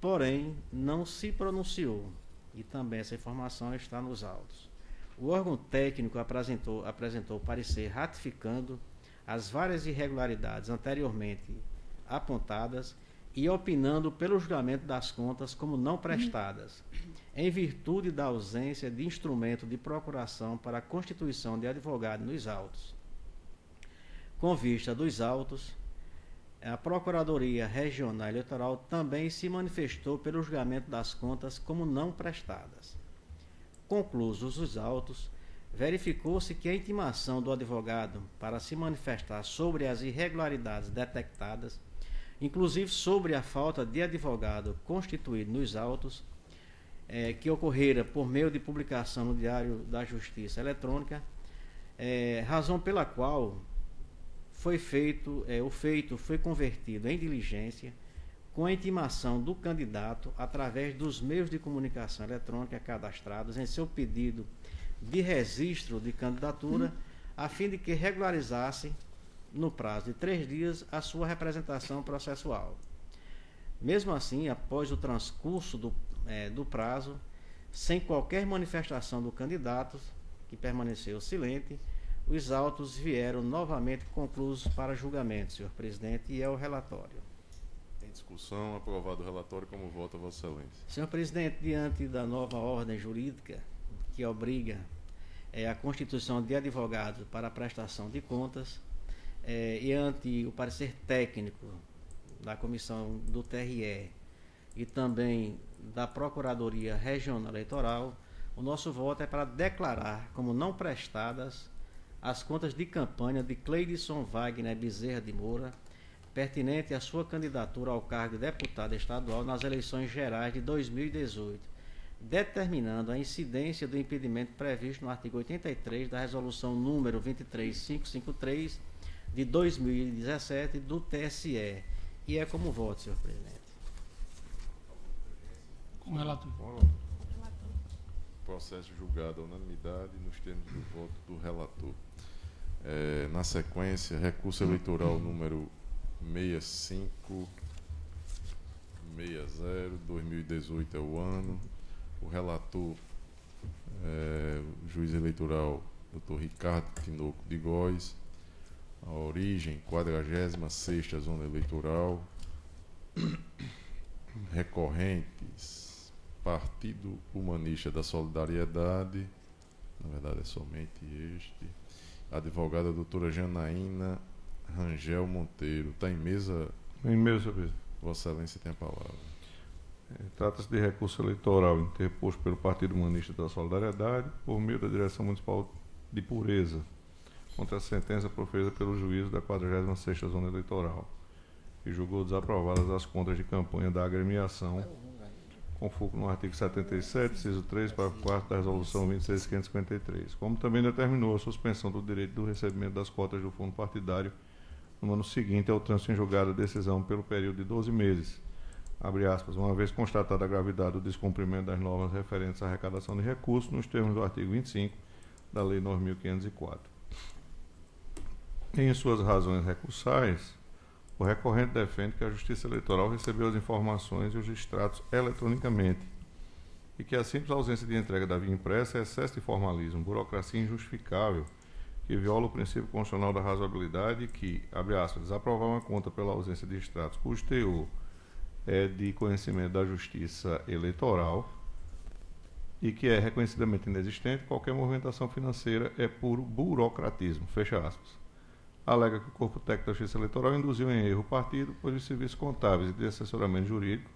porém não se pronunciou, e também essa informação está nos autos. O órgão técnico apresentou parecer ratificando as várias irregularidades anteriormente apontadas e opinando pelo julgamento das contas como não prestadas, em virtude da ausência de instrumento de procuração para a constituição de advogado nos autos. Com vista dos autos, a Procuradoria Regional Eleitoral também se manifestou pelo julgamento das contas como não prestadas. Conclusos os autos, verificou-se que a intimação do advogado para se manifestar sobre as irregularidades detectadas, inclusive sobre a falta de advogado constituído nos autos, que ocorrera por meio de publicação no Diário da Justiça Eletrônica, razão pela qual o feito foi convertido em diligência com a intimação do candidato através dos meios de comunicação eletrônica cadastrados em seu pedido de registro de candidatura, a fim de que regularizasse, no prazo de 3 dias, a sua representação processual. Mesmo assim, após o transcurso do prazo, sem qualquer manifestação do candidato, que permaneceu silente, os autos vieram novamente conclusos para julgamento, senhor presidente, e é o relatório. Em discussão, aprovado o relatório, como vota Vossa Excelência? Senhor presidente, diante da nova ordem jurídica que obriga a constituição de advogado para a prestação de contas, e ante o parecer técnico da comissão do TRE e também da Procuradoria Regional Eleitoral, o nosso voto é para declarar como não prestadas as contas de campanha de Cleidson Wagner Bezerra de Moura, pertinente à sua candidatura ao cargo de deputado estadual nas eleições gerais de 2018, determinando a incidência do impedimento previsto no artigo 83 da resolução número 23553 de 2017 do TSE. E é como voto, senhor presidente. Com relator. Processo julgado à unanimidade nos termos do voto do relator. Na sequência, recurso eleitoral número 6560-2018 é o ano. O relator, o juiz eleitoral, Dr. Ricardo Tinoco de Góes. A origem, 46ª Zona Eleitoral. Recorrentes, Partido Humanista da Solidariedade, na verdade é somente este. A advogada doutora Janaína Rangel Monteiro. Está em mesa? Em mesa, senhor presidente. Vossa Excelência tem a palavra. Trata-se de recurso eleitoral interposto pelo Partido Humanista da Solidariedade por meio da Direção Municipal de Pureza contra a sentença proferida pelo juízo da 46ª Zona Eleitoral, que julgou desaprovadas as contas de campanha da agremiação, com foco no artigo 77, inciso 3, parágrafo 4 da Resolução 26553, como também determinou a suspensão do direito do recebimento das cotas do fundo partidário no ano seguinte ao trânsito em julgada a decisão pelo período de 12 meses, abre aspas, uma vez constatada a gravidade do descumprimento das normas referentes à arrecadação de recursos nos termos do artigo 25 da Lei 9.504. Em suas razões recursais, o recorrente defende que a Justiça Eleitoral recebeu as informações e os extratos eletronicamente e que a simples ausência de entrega da via impressa é excesso de formalismo, burocracia injustificável, que viola o princípio constitucional da razoabilidade e que, abre aspas, desaprovar uma conta pela ausência de extratos cujo teor é de conhecimento da Justiça Eleitoral e que é reconhecidamente inexistente, qualquer movimentação financeira é puro burocratismo, fecha aspas. Alega que o corpo técnico da Justiça Eleitoral induziu em erro o partido, pois os serviços contábeis e de assessoramento jurídico,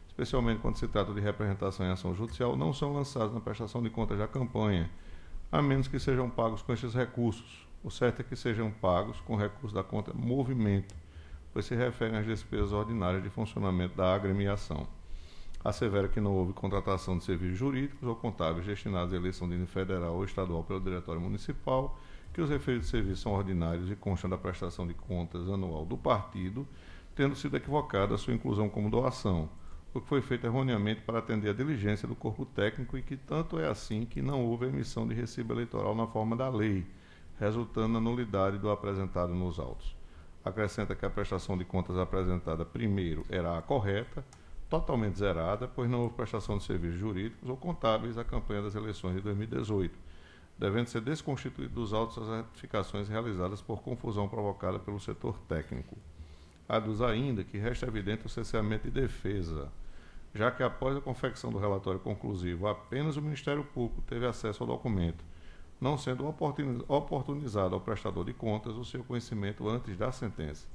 especialmente quando se trata de representação em ação judicial, não são lançados na prestação de contas da campanha, a menos que sejam pagos com estes recursos. O certo é que sejam pagos com recursos da conta movimento, pois se referem às despesas ordinárias de funcionamento da agremiação. Assevera que não houve contratação de serviços jurídicos ou contábeis destinados à eleição de nível federal ou estadual pelo Diretório Municipal, que os referidos serviços são ordinários e constam da prestação de contas anual do partido, tendo sido equivocada a sua inclusão como doação, o que foi feito erroneamente para atender a diligência do corpo técnico e que tanto é assim que não houve emissão de recibo eleitoral na forma da lei, resultando na nulidade do apresentado nos autos. Acrescenta que a prestação de contas apresentada primeiro era a correta, totalmente zerada, pois não houve prestação de serviços jurídicos ou contábeis à campanha das eleições de 2018, devendo ser desconstituído dos autos as retificações realizadas por confusão provocada pelo setor técnico. Aduz ainda que resta evidente o cerceamento de defesa, já que após a confecção do relatório conclusivo, apenas o Ministério Público teve acesso ao documento, não sendo oportunizado ao prestador de contas o seu conhecimento antes da sentença.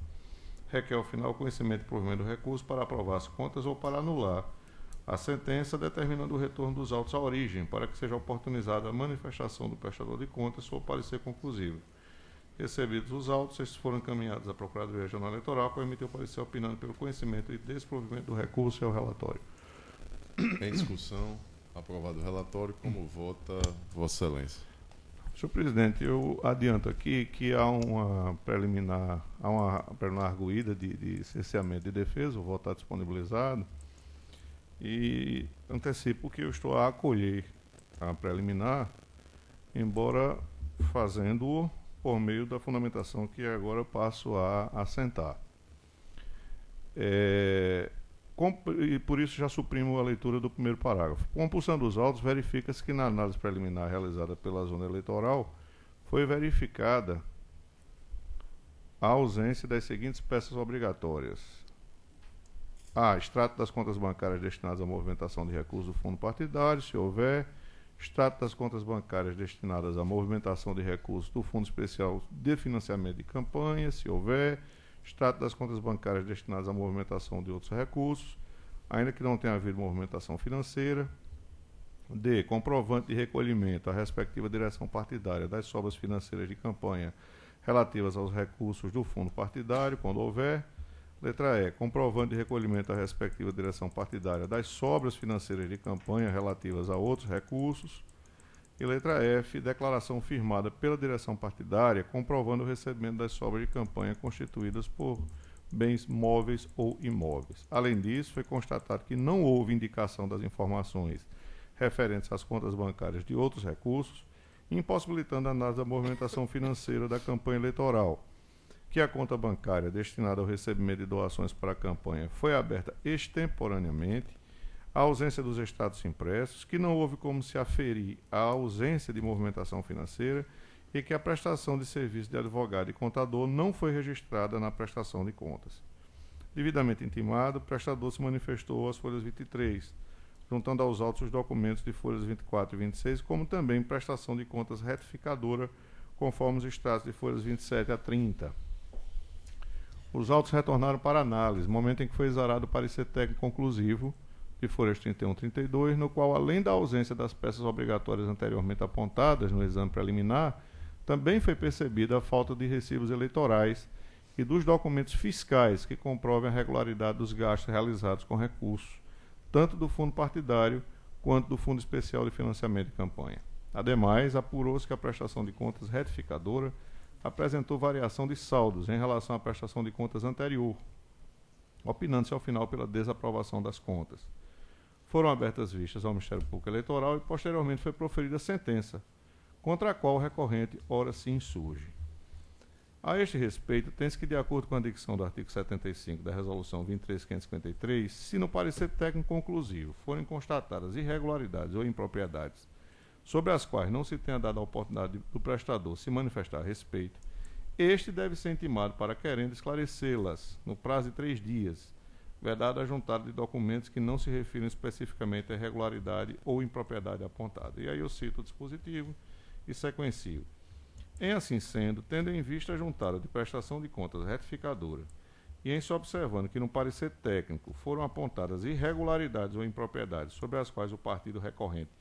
Requer, ao final, o conhecimento e provimento do recurso para aprovar as contas ou para anular a sentença, determinando o retorno dos autos à origem, para que seja oportunizada a manifestação do prestador de contas sob parecer conclusivo. Recebidos os autos, estes foram encaminhados à Procuradoria Regional Eleitoral para emitir o parecer opinando pelo conhecimento e desprovimento do recurso e ao relatório. Em discussão, aprovado o relatório, como vota Vossa Excelência? Senhor presidente, eu adianto aqui que há uma preliminar arguída de cerceamento de defesa, o voto está disponibilizado, e antecipo que eu estou a acolher a preliminar, embora fazendo-o por meio da fundamentação que agora eu passo a assentar. E por isso já suprimo a leitura do primeiro parágrafo. Compulsando os autos, verifica-se que na análise preliminar realizada pela zona eleitoral foi verificada a ausência das seguintes peças obrigatórias. A. Extrato das contas bancárias destinadas à movimentação de recursos do fundo partidário, se houver. Extrato das contas bancárias destinadas à movimentação de recursos do Fundo Especial de Financiamento de Campanha, se houver. Extrato das contas bancárias destinadas à movimentação de outros recursos, ainda que não tenha havido movimentação financeira. D. Comprovante de recolhimento à respectiva direção partidária das sobras financeiras de campanha relativas aos recursos do fundo partidário, quando houver. Letra E. Comprovante de recolhimento à respectiva direção partidária das sobras financeiras de campanha relativas a outros recursos. E letra F. Declaração firmada pela direção partidária comprovando o recebimento das sobras de campanha constituídas por bens móveis ou imóveis. Além disso, foi constatado que não houve indicação das informações referentes às contas bancárias de outros recursos, impossibilitando a análise da movimentação financeira da campanha eleitoral, que a conta bancária destinada ao recebimento de doações para a campanha foi aberta extemporaneamente, a ausência dos extratos impressos, que não houve como se aferir a ausência de movimentação financeira e que a prestação de serviço de advogado e contador não foi registrada na prestação de contas. Devidamente intimado, o prestador se manifestou às folhas 23, juntando aos autos os documentos de folhas 24 e 26, como também prestação de contas retificadora, conforme os extratos de folhas 27 a 30. Os autos retornaram para análise, momento em que foi exarado o parecer técnico conclusivo, de folhas 31 e 32, no qual, além da ausência das peças obrigatórias anteriormente apontadas no exame preliminar, também foi percebida a falta de recibos eleitorais e dos documentos fiscais que comprovem a regularidade dos gastos realizados com recursos, tanto do fundo partidário quanto do Fundo Especial de Financiamento de Campanha. Ademais, apurou-se que a prestação de contas retificadora apresentou variação de saldos em relação à prestação de contas anterior, opinando-se ao final pela desaprovação das contas. Foram abertas vistas ao Ministério Público Eleitoral e posteriormente foi proferida sentença, contra a qual o recorrente ora se insurge. A este respeito, tem-se que, de acordo com a dicção do artigo 75 da Resolução 23.553, se no parecer técnico conclusivo forem constatadas irregularidades ou impropriedades sobre as quais não se tenha dado a oportunidade do prestador se manifestar a respeito, este deve ser intimado para querendo esclarecê-las no prazo de 3 dias, vedada a juntada de documentos que não se refiram especificamente à irregularidade ou impropriedade apontada. E aí eu cito o dispositivo e sequencio. Em assim sendo, tendo em vista a juntada de prestação de contas retificadora e em se observando que no parecer técnico foram apontadas irregularidades ou impropriedades sobre as quais o partido recorrente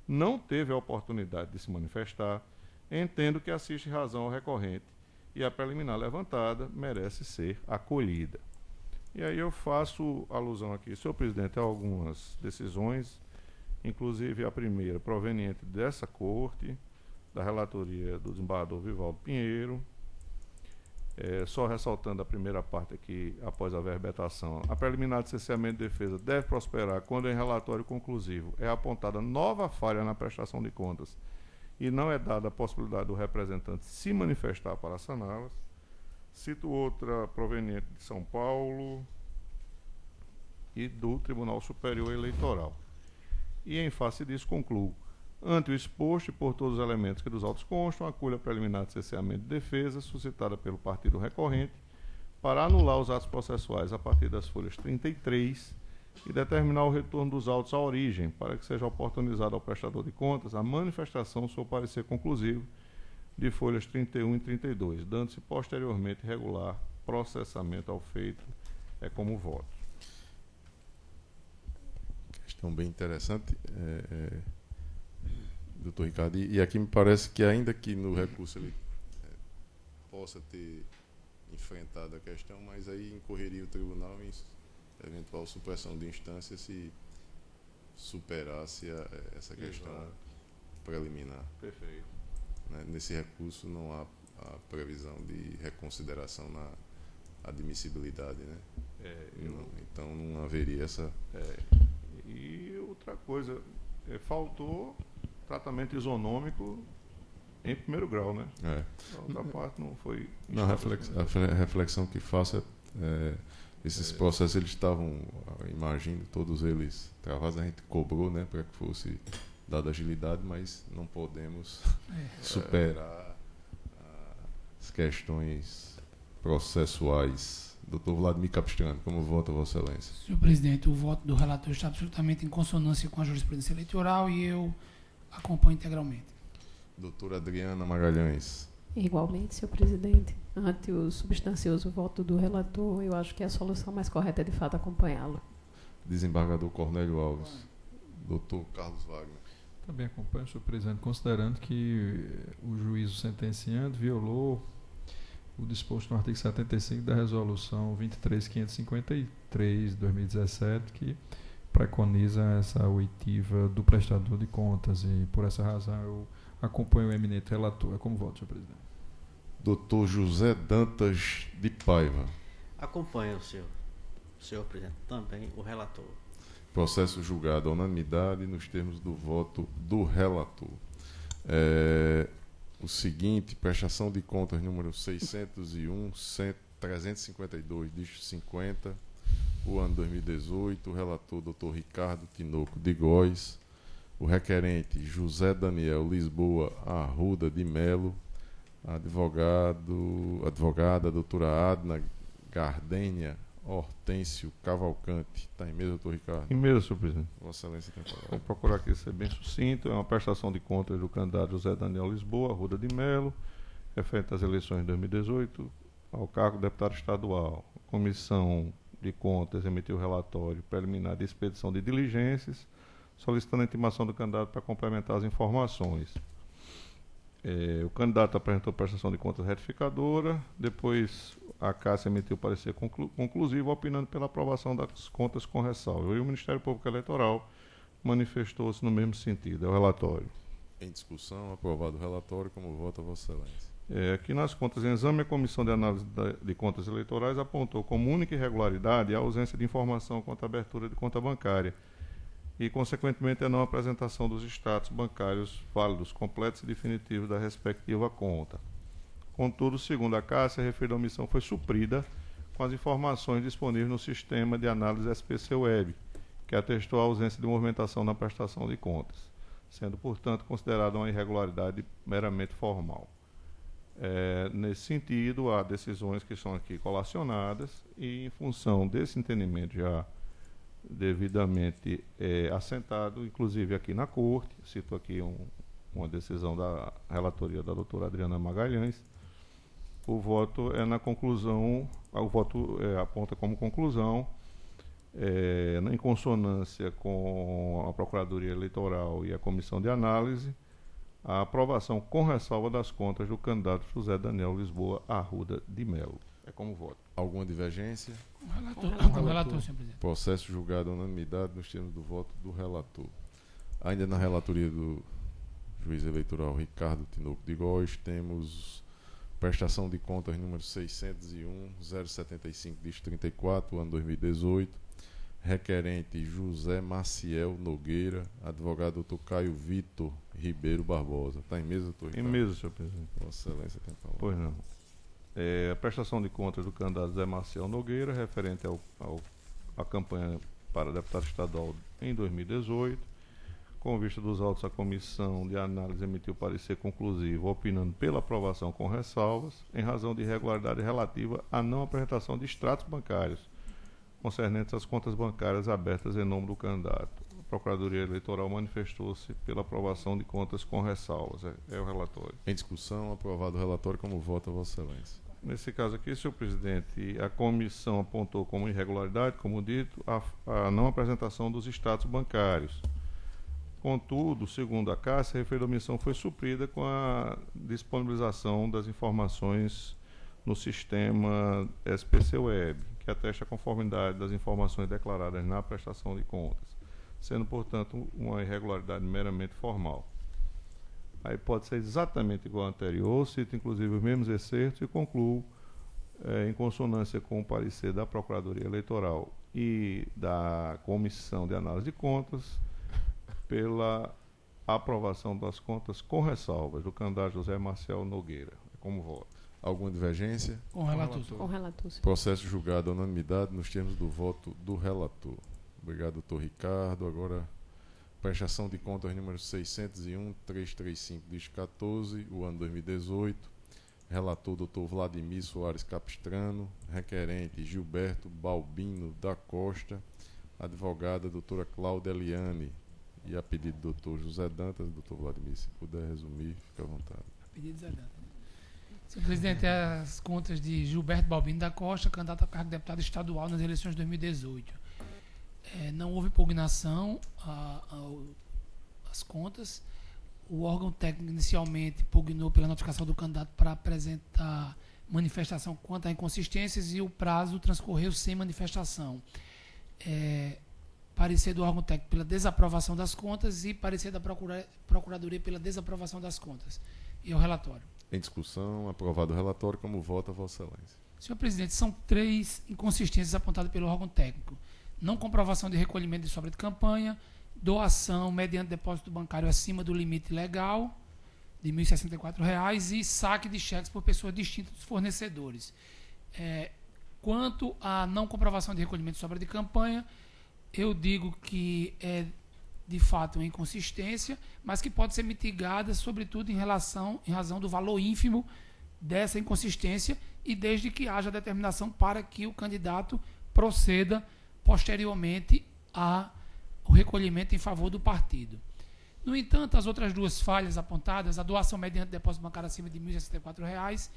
não teve a oportunidade de se manifestar, entendo que assiste razão ao recorrente e a preliminar levantada merece ser acolhida. E aí eu faço alusão aqui, senhor presidente, a algumas decisões, inclusive a primeira proveniente dessa corte, da relatoria do desembargador Vivaldo Pinheiro, Só ressaltando a primeira parte aqui, após a verbetação. A preliminar de cerceamento de defesa deve prosperar quando em relatório conclusivo é apontada nova falha na prestação de contas e não é dada a possibilidade do representante se manifestar para saná-las. Cito outra proveniente de São Paulo e do Tribunal Superior Eleitoral. E, em face disso, concluo. Ante o exposto e por todos os elementos que dos autos constam, acolho a preliminar de cerceamento de defesa suscitada pelo partido recorrente para anular os atos processuais a partir das folhas 33 e determinar o retorno dos autos à origem, para que seja oportunizado ao prestador de contas a manifestação sob parecer conclusivo de folhas 31 e 32, dando-se posteriormente regular processamento ao feito como voto. Questão bem interessante, doutor Ricardo, e aqui me parece que ainda que no recurso ele possa ter enfrentado a questão, mas aí incorreria o tribunal em eventual supressão de instância se superasse essa questão. Exato. Preliminar. Perfeito. Nesse recurso não há a previsão de reconsideração na admissibilidade, né? Então não haveria essa... E outra coisa, faltou tratamento isonômico em primeiro grau, né? A outra parte não foi... Não, a reflexão que faço esses processos, eles estavam, imagino, todos eles travados, a gente cobrou, né, para que fosse dada agilidade, mas não podemos superar as questões processuais. Doutor Vladimir Capistrano, como vota Vossa Excelência? Senhor presidente, o voto do relator está absolutamente em consonância com a jurisprudência eleitoral e eu acompanho integralmente. Doutora Adriana Magalhães. Igualmente, senhor presidente. Ante o substancioso voto do relator, eu acho que a solução mais correta é, de fato, acompanhá-lo. Desembargador Cornélio Alves. Doutor Carlos Wagner. Também acompanho, senhor presidente, considerando que o juízo sentenciando violou o disposto no artigo 75 da resolução 23.553 de 2017, que preconiza essa oitiva do prestador de contas, e por essa razão eu acompanho o eminente relator. É como voto, senhor presidente. Doutor José Dantas de Paiva. Acompanho, senhor presidente, também o relator. Processo julgado à unanimidade nos termos do voto do relator. O seguinte, prestação de contas número 601, 352, dígito 50, o ano 2018, o relator Dr. Ricardo Tinoco de Góes, o requerente José Daniel Lisboa Arruda de Melo, advogada doutora Adna Gardênia Hortêncio Cavalcante. Está em mesa, doutor Ricardo? Em mesa, senhor presidente. Vossa Excelência tem palavra. Vou procurar aqui ser bem sucinto. É uma prestação de contas do candidato José Daniel Lisboa Arruda de Melo, referente às eleições de 2018, ao cargo de deputado estadual. A Comissão de Contas emitiu relatório preliminar de expedição de diligências, solicitando a intimação do candidato para complementar as informações. O candidato apresentou prestação de contas retificadora, depois a Cássia emitiu parecer conclusivo, opinando pela aprovação das contas com ressalva. E o Ministério Público Eleitoral manifestou-se no mesmo sentido. É o relatório. Em discussão, aprovado o relatório, como vota Vossa Excelência? Aqui nas contas em exame, a Comissão de Análise de Contas Eleitorais apontou como única irregularidade a ausência de informação quanto à abertura de conta bancária e, consequentemente, a não apresentação dos extratos bancários válidos, completos e definitivos da respectiva conta. Contudo, segundo a Cássia, a referida omissão foi suprida com as informações disponíveis no sistema de análise SPC Web, que atestou a ausência de movimentação na prestação de contas, sendo, portanto, considerada uma irregularidade meramente formal. Nesse sentido, há decisões que são aqui colacionadas e, em função desse entendimento já devidamente assentado, inclusive aqui na Corte, cito aqui uma decisão da relatoria da doutora Adriana Magalhães, o voto é na conclusão, o voto aponta como conclusão, em consonância com a Procuradoria Eleitoral e a Comissão de Análise, a aprovação com ressalva das contas do candidato José Daniel Lisboa Arruda de Melo. É como voto. Alguma divergência? Com o relator, senhor presidente. Processo julgado à unanimidade nos termos do voto do relator. Ainda na relatoria do juiz eleitoral Ricardo Tinoco de Góes, temos Prestação de contas número 601-075, dígito 34, ano 2018. Requerente José Maciel Nogueira, advogado Dr. Caio Vitor Ribeiro Barbosa. Está em mesa, doutor Ricardo? Em mesa, senhor presidente. Vossa Excelência tem palavra. Pois não. A prestação de contas do candidato José Maciel Nogueira, referente à campanha para deputado estadual em 2018. Com vista dos autos, a comissão de análise emitiu parecer conclusivo, opinando pela aprovação com ressalvas, em razão de irregularidade relativa à não apresentação de extratos bancários concernentes às contas bancárias abertas em nome do candidato. A Procuradoria Eleitoral manifestou-se pela aprovação de contas com ressalvas. É o relatório. Em discussão, aprovado o relatório. Como vota, Vossa Excelência? Nesse caso aqui, senhor presidente, a comissão apontou como irregularidade, como dito, a não apresentação dos extratos bancários. Contudo, segundo a Cássia, a referida omissão foi suprida com a disponibilização das informações no sistema SPC Web, que atesta a conformidade das informações declaradas na prestação de contas, sendo, portanto, uma irregularidade meramente formal. Aí pode ser exatamente igual ao anterior, cito inclusive os mesmos excertos e concluo, em consonância com o parecer da Procuradoria Eleitoral e da Comissão de Análise de Contas, pela aprovação das contas com ressalvas do candidato José Maciel Nogueira. Como voto? Alguma divergência? Com relator. Com relator, senhor. Processo julgado à unanimidade nos termos do voto do relator. Obrigado, doutor Ricardo. Agora, prestação de contas número 601-335, dígito 14, o ano 2018. Relator, doutor Vladimir Soares Capistrano. Requerente, Gilberto Balbino da Costa. Advogada, doutora Cláudia Eliane. E a pedido do doutor José Dantas, doutor Vladimir, se puder resumir, fique à vontade. A pedido de José Dantas. Senhor presidente, as contas de Gilberto Balbino da Costa, candidato a cargo de deputado estadual nas eleições de 2018. Não houve impugnação às contas. O órgão técnico inicialmente impugnou pela notificação do candidato para apresentar manifestação quanto a inconsistências e o prazo transcorreu sem manifestação. Parecer do órgão técnico pela desaprovação das contas e parecer da Procuradoria pela desaprovação das contas. E o relatório. Em discussão, aprovado o relatório. Como vota, Vossa Excelência? Senhor presidente, são 3 inconsistências apontadas pelo órgão técnico. Não comprovação de recolhimento de sobra de campanha, doação mediante depósito bancário acima do limite legal, de R$ 1.064, e saque de cheques por pessoas distintas dos fornecedores. Quanto à não comprovação de recolhimento de sobra de campanha, eu digo que é de fato uma inconsistência, mas que pode ser mitigada, sobretudo em razão do valor ínfimo dessa inconsistência e desde que haja determinação para que o candidato proceda posteriormente ao recolhimento em favor do partido. No entanto, as outras 2 falhas apontadas, a doação mediante depósito bancário acima de R$ 1.064,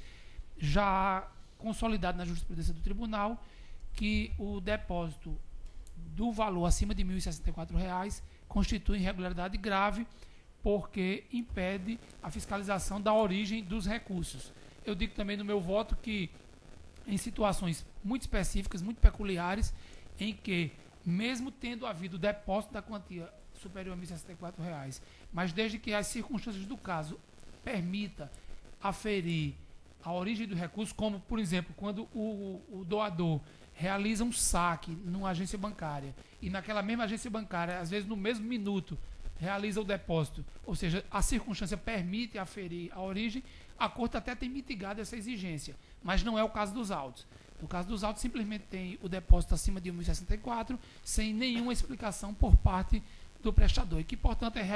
já consolidado na jurisprudência do tribunal, que o depósito do valor acima de R$ 1.064 constitui irregularidade grave, porque impede a fiscalização da origem dos recursos. Eu digo também no meu voto que, em situações muito específicas, muito peculiares, em que, mesmo tendo havido depósito da quantia superior a R$ 1.064, mas desde que as circunstâncias do caso permita aferir a origem do recurso, como, por exemplo, quando o doador realiza um saque numa agência bancária e naquela mesma agência bancária, às vezes no mesmo minuto, realiza o depósito, ou seja, a circunstância permite aferir a origem, a Corte até tem mitigado essa exigência, mas não é o caso dos autos. No caso dos autos, simplesmente tem o depósito acima de R$ 1.064, sem nenhuma explicação por parte do prestador, e que, portanto, é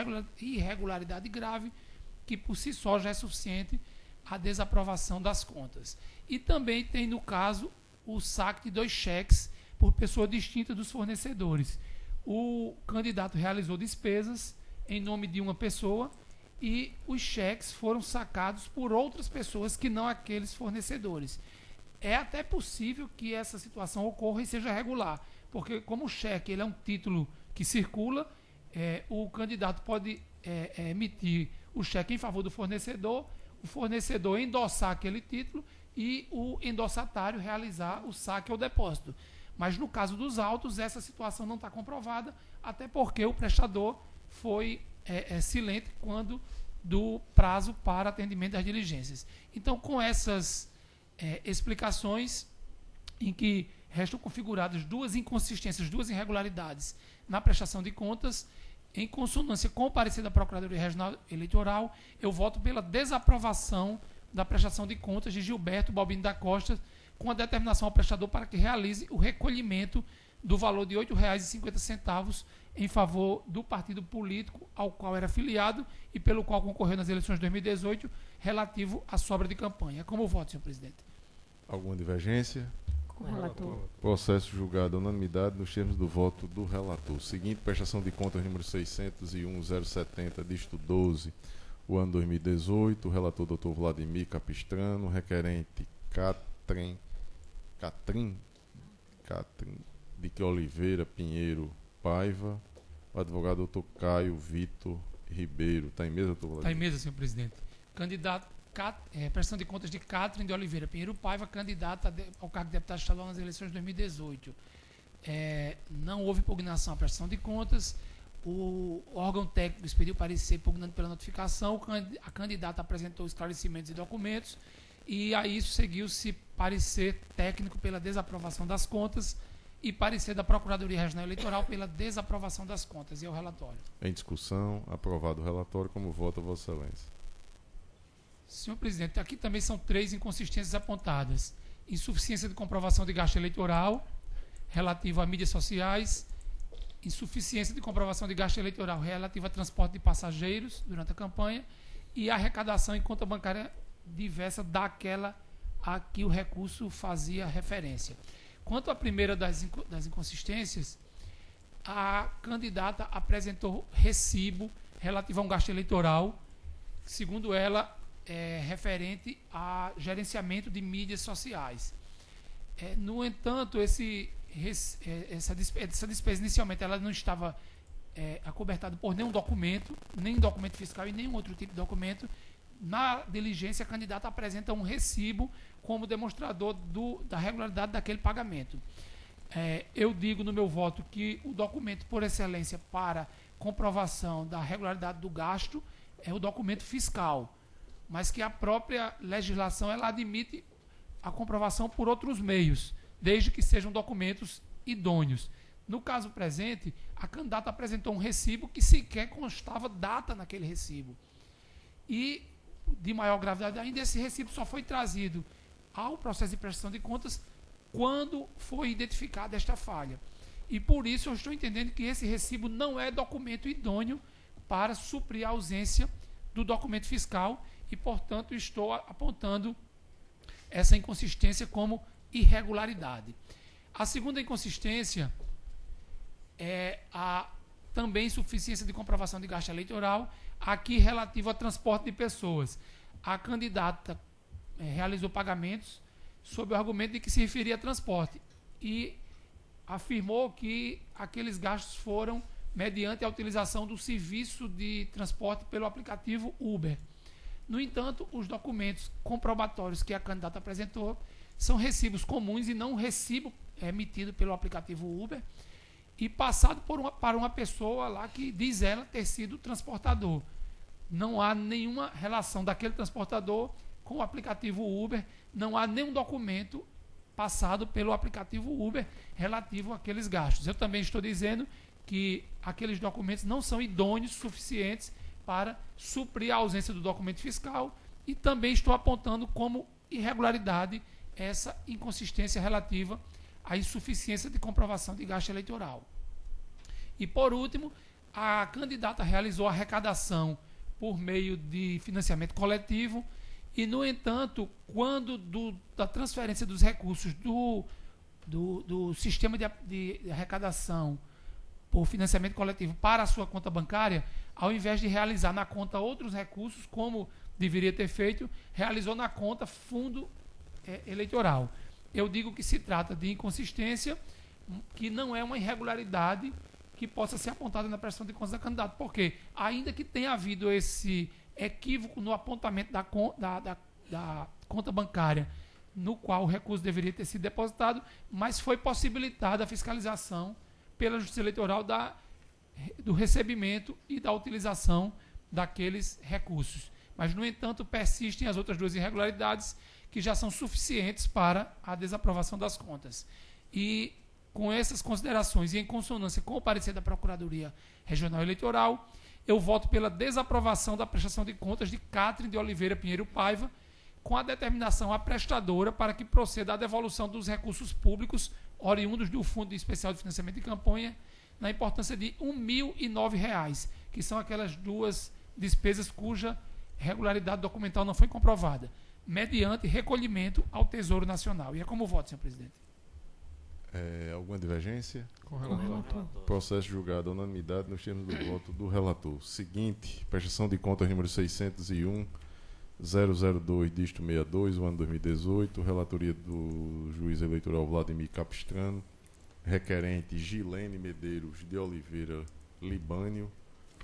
irregularidade grave, que por si só já é suficiente a desaprovação das contas. E também tem, no caso, o saque de 2 cheques por pessoa distinta dos fornecedores. O candidato realizou despesas em nome de uma pessoa e os cheques foram sacados por outras pessoas que não aqueles fornecedores. É até possível que essa situação ocorra e seja regular, porque como o cheque ele é um título que circula, o candidato pode emitir o cheque em favor do fornecedor, o fornecedor endossar aquele título e o endossatário realizar o saque ou depósito. Mas no caso dos autos, essa situação não está comprovada, até porque o prestador foi silente quando do prazo para atendimento das diligências. Então, com essas explicações, em que restam configuradas duas inconsistências, duas irregularidades na prestação de contas, em consonância com o parecer da Procuradoria Regional Eleitoral, eu voto pela desaprovação da prestação de contas de Gilberto Balbino da Costa, com a determinação ao prestador para que realize o recolhimento do valor de R$ 8,50 em favor do partido político ao qual era filiado e pelo qual concorreu nas eleições de 2018, relativo à sobra de campanha. Como voto, senhor presidente? Alguma divergência? Com o relator. Processo julgado à unanimidade nos termos do voto do relator. Seguinte, prestação de contas número 601.070, dígito 12, o ano 2018. O relator Dr. Vladimir Capistrano, requerente Catrim de Oliveira Pinheiro Paiva, o advogado Dr. Caio Vitor Ribeiro. Está em mesa, doutor Vladimir? Está em mesa, senhor presidente. Candidato, prestação de contas de Catrim de Oliveira Pinheiro Paiva, candidata ao cargo de deputado estadual nas eleições de 2018. Não houve impugnação à prestação de contas. O órgão técnico expediu parecer pugnando pela notificação. A candidata apresentou esclarecimentos e documentos. E a isso seguiu-se parecer técnico pela desaprovação das contas e parecer da Procuradoria Regional Eleitoral pela desaprovação das contas. E é o relatório. Em discussão, aprovado o relatório. Como vota, Vossa Excelência? Senhor presidente, aqui também são 3 inconsistências apontadas. Insuficiência de comprovação de gasto eleitoral relativo a mídias sociais, insuficiência de comprovação de gasto eleitoral relativo a transporte de passageiros durante a campanha e arrecadação em conta bancária diversa daquela a que o recurso fazia referência. Quanto à primeira das inconsistências, a candidata apresentou recibo relativo a um gasto eleitoral, segundo ela, referente a gerenciamento de mídias sociais. No entanto, essa despesa inicialmente ela não estava acobertada por nenhum documento, nem documento fiscal e nenhum outro tipo de documento. Na diligência, a candidata apresenta um recibo como demonstrador da regularidade daquele pagamento. Eu digo no meu voto que o documento por excelência para comprovação da regularidade do gasto é o documento fiscal, mas que a própria legislação ela admite a comprovação por outros meios, desde que sejam documentos idôneos. No caso presente, a candidata apresentou um recibo que sequer constava data naquele recibo. E, de maior gravidade ainda, esse recibo só foi trazido ao processo de prestação de contas quando foi identificada esta falha. E por isso eu estou entendendo que esse recibo não é documento idôneo para suprir a ausência do documento fiscal e, portanto, estou apontando essa inconsistência como irregularidade. A segunda inconsistência é a também insuficiência de comprovação de gasto eleitoral, aqui relativo a transporte de pessoas. A candidata realizou pagamentos sob o argumento de que se referia a transporte e afirmou que aqueles gastos foram mediante a utilização do serviço de transporte pelo aplicativo Uber. No entanto, os documentos comprobatórios que a candidata apresentou são recibos comuns e não recibo emitido pelo aplicativo Uber e passado para uma pessoa lá que diz ela ter sido transportador. Não há nenhuma relação daquele transportador com o aplicativo Uber, não há nenhum documento passado pelo aplicativo Uber relativo àqueles gastos. Eu também estou dizendo que aqueles documentos não são idôneos suficientes para suprir a ausência do documento fiscal e também estou apontando como irregularidade essa inconsistência relativa à insuficiência de comprovação de gasto eleitoral. E, por último, a candidata realizou a arrecadação por meio de financiamento coletivo e, no entanto, quando da transferência dos recursos do sistema de arrecadação por financiamento coletivo para a sua conta bancária, ao invés de realizar na conta outros recursos, como deveria ter feito, realizou na conta fundo eleitoral. Eu digo que se trata de inconsistência, que não é uma irregularidade que possa ser apontada na prestação de contas da candidata, porque ainda que tenha havido esse equívoco no apontamento da conta bancária, no qual o recurso deveria ter sido depositado, mas foi possibilitada a fiscalização pela Justiça Eleitoral do recebimento e da utilização daqueles recursos. Mas, no entanto, persistem as outras duas irregularidades que já são suficientes para a desaprovação das contas. E, com essas considerações e em consonância com o parecer da Procuradoria Regional Eleitoral, eu voto pela desaprovação da prestação de contas de Catherine de Oliveira Pinheiro Paiva, com a determinação à prestadora para que proceda à devolução dos recursos públicos oriundos do Fundo Especial de Financiamento de Campanha, na importância de R$ 1.009, que são aquelas duas despesas cuja regularidade documental não foi comprovada, mediante recolhimento ao Tesouro Nacional. E é como voto, senhor presidente. Alguma divergência? Com relator. Processo julgado à unanimidade nos termos do voto do relator. Seguinte, prestação de contas número 601, 002, dígito 62, o ano 2018, relatoria do juiz eleitoral Vladimir Capistrano, requerente Gilene Medeiros de Oliveira Libânio,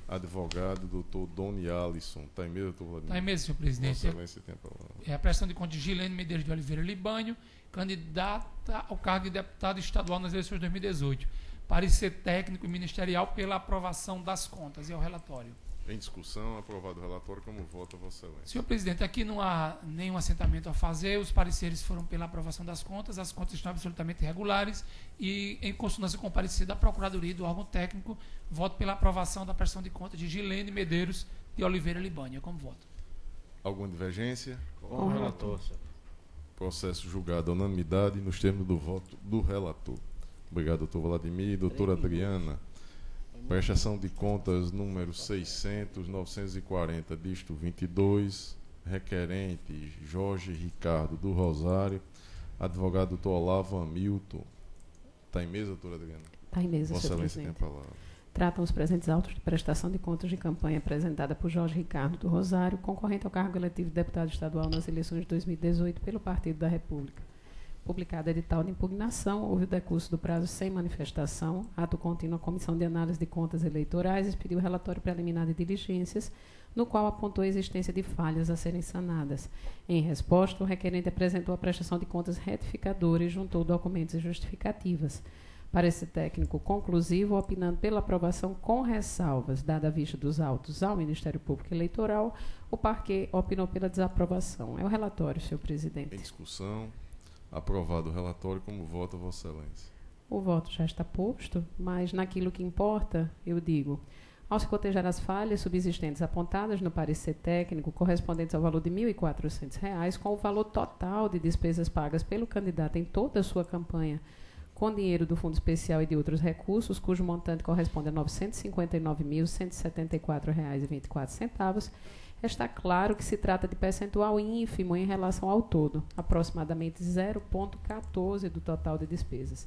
advogado doutor Doni Alisson. Está em mesa, doutor Vladimir? Está em mesa, senhor presidente. Vossa Excelência tem a palavra. É a prestação de contas de Gilene Medeiros de Oliveira Libânio, candidata ao cargo de deputado estadual nas eleições de 2018. Parecer técnico e ministerial pela aprovação das contas. E ao relatório. Em discussão, aprovado o relatório, como vota Vossa Excelência? Senhor presidente, aqui não há nenhum assentamento a fazer, os pareceres foram pela aprovação das contas, as contas estão absolutamente regulares e, em consonância com o parecer da Procuradoria e do órgão técnico, voto pela aprovação da prestação de contas de Gilene Medeiros de Oliveira Libânio. Como voto? Alguma divergência? Com o relator, senhor. Processo julgado à unanimidade nos termos do voto do relator. Obrigado, doutor Vladimir. Doutora Adriana, prestação de contas número 600.940, dígito 22, requerente Jorge Ricardo do Rosário, advogado doutor Olavo Hamilton. Está em mesa, doutora Adriana? Está em mesa, Vossa senhor Excelência tem a presidente. palavra. Tratam os presentes autos de prestação de contas de campanha apresentada por Jorge Ricardo do Rosário, concorrente ao cargo eletivo de deputado estadual nas eleições de 2018 pelo Partido da República. Publicado edital de impugnação, houve o decurso do prazo sem manifestação, ato contínuo à Comissão de Análise de Contas Eleitorais expediu relatório preliminar de diligências, no qual apontou a existência de falhas a serem sanadas. Em resposta, o requerente apresentou a prestação de contas retificadora e juntou documentos e justificativas. Parecer técnico conclusivo, opinando pela aprovação com ressalvas, dada a vista dos autos ao Ministério Público Eleitoral, o parquê opinou pela desaprovação. É o relatório, senhor presidente. Em discussão, aprovado o relatório, como vota Vossa Excelência? O voto já está posto, mas naquilo que importa, eu digo, ao se cotejar as falhas subsistentes apontadas no parecer técnico, correspondentes ao valor de R$ 1.400, com o valor total de despesas pagas pelo candidato em toda a sua campanha, com dinheiro do Fundo Especial e de outros recursos, cujo montante corresponde a R$ 959.174,24, está claro que se trata de percentual ínfimo em relação ao todo, aproximadamente 0,14% do total de despesas.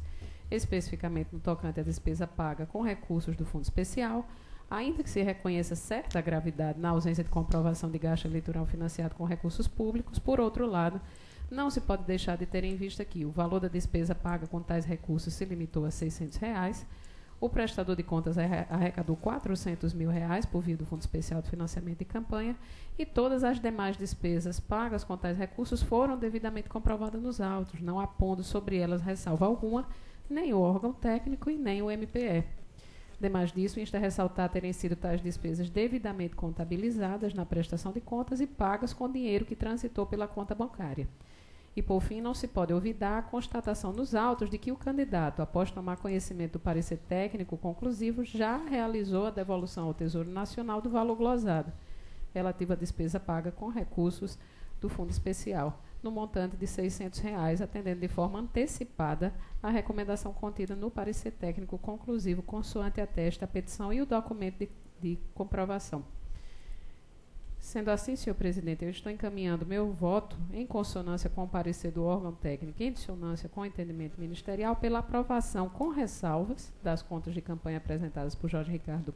Especificamente no tocante à despesa paga com recursos do Fundo Especial, ainda que se reconheça certa gravidade na ausência de comprovação de gasto eleitoral financiado com recursos públicos, por outro lado, não se pode deixar de ter em vista que o valor da despesa paga com tais recursos se limitou a R$ 600, o prestador de contas arrecadou R$ 400 mil por via do Fundo Especial de Financiamento de Campanha e todas as demais despesas pagas com tais recursos foram devidamente comprovadas nos autos, não apondo sobre elas ressalva alguma, nem o órgão técnico e nem o MPE. Demais disso, insta a ressaltar terem sido tais despesas devidamente contabilizadas na prestação de contas e pagas com dinheiro que transitou pela conta bancária. E, por fim, não se pode olvidar a constatação nos autos de que o candidato, após tomar conhecimento do parecer técnico conclusivo, já realizou a devolução ao Tesouro Nacional do valor glosado, relativo à despesa paga com recursos do Fundo Especial, no montante de R$ 600, atendendo de forma antecipada a recomendação contida no parecer técnico conclusivo, consoante atesta a petição e o documento de comprovação. Sendo assim, senhor presidente, eu estou encaminhando meu voto em consonância com o parecer do órgão técnico e em dissonância com o entendimento ministerial pela aprovação com ressalvas das contas de campanha apresentadas por Jorge Ricardo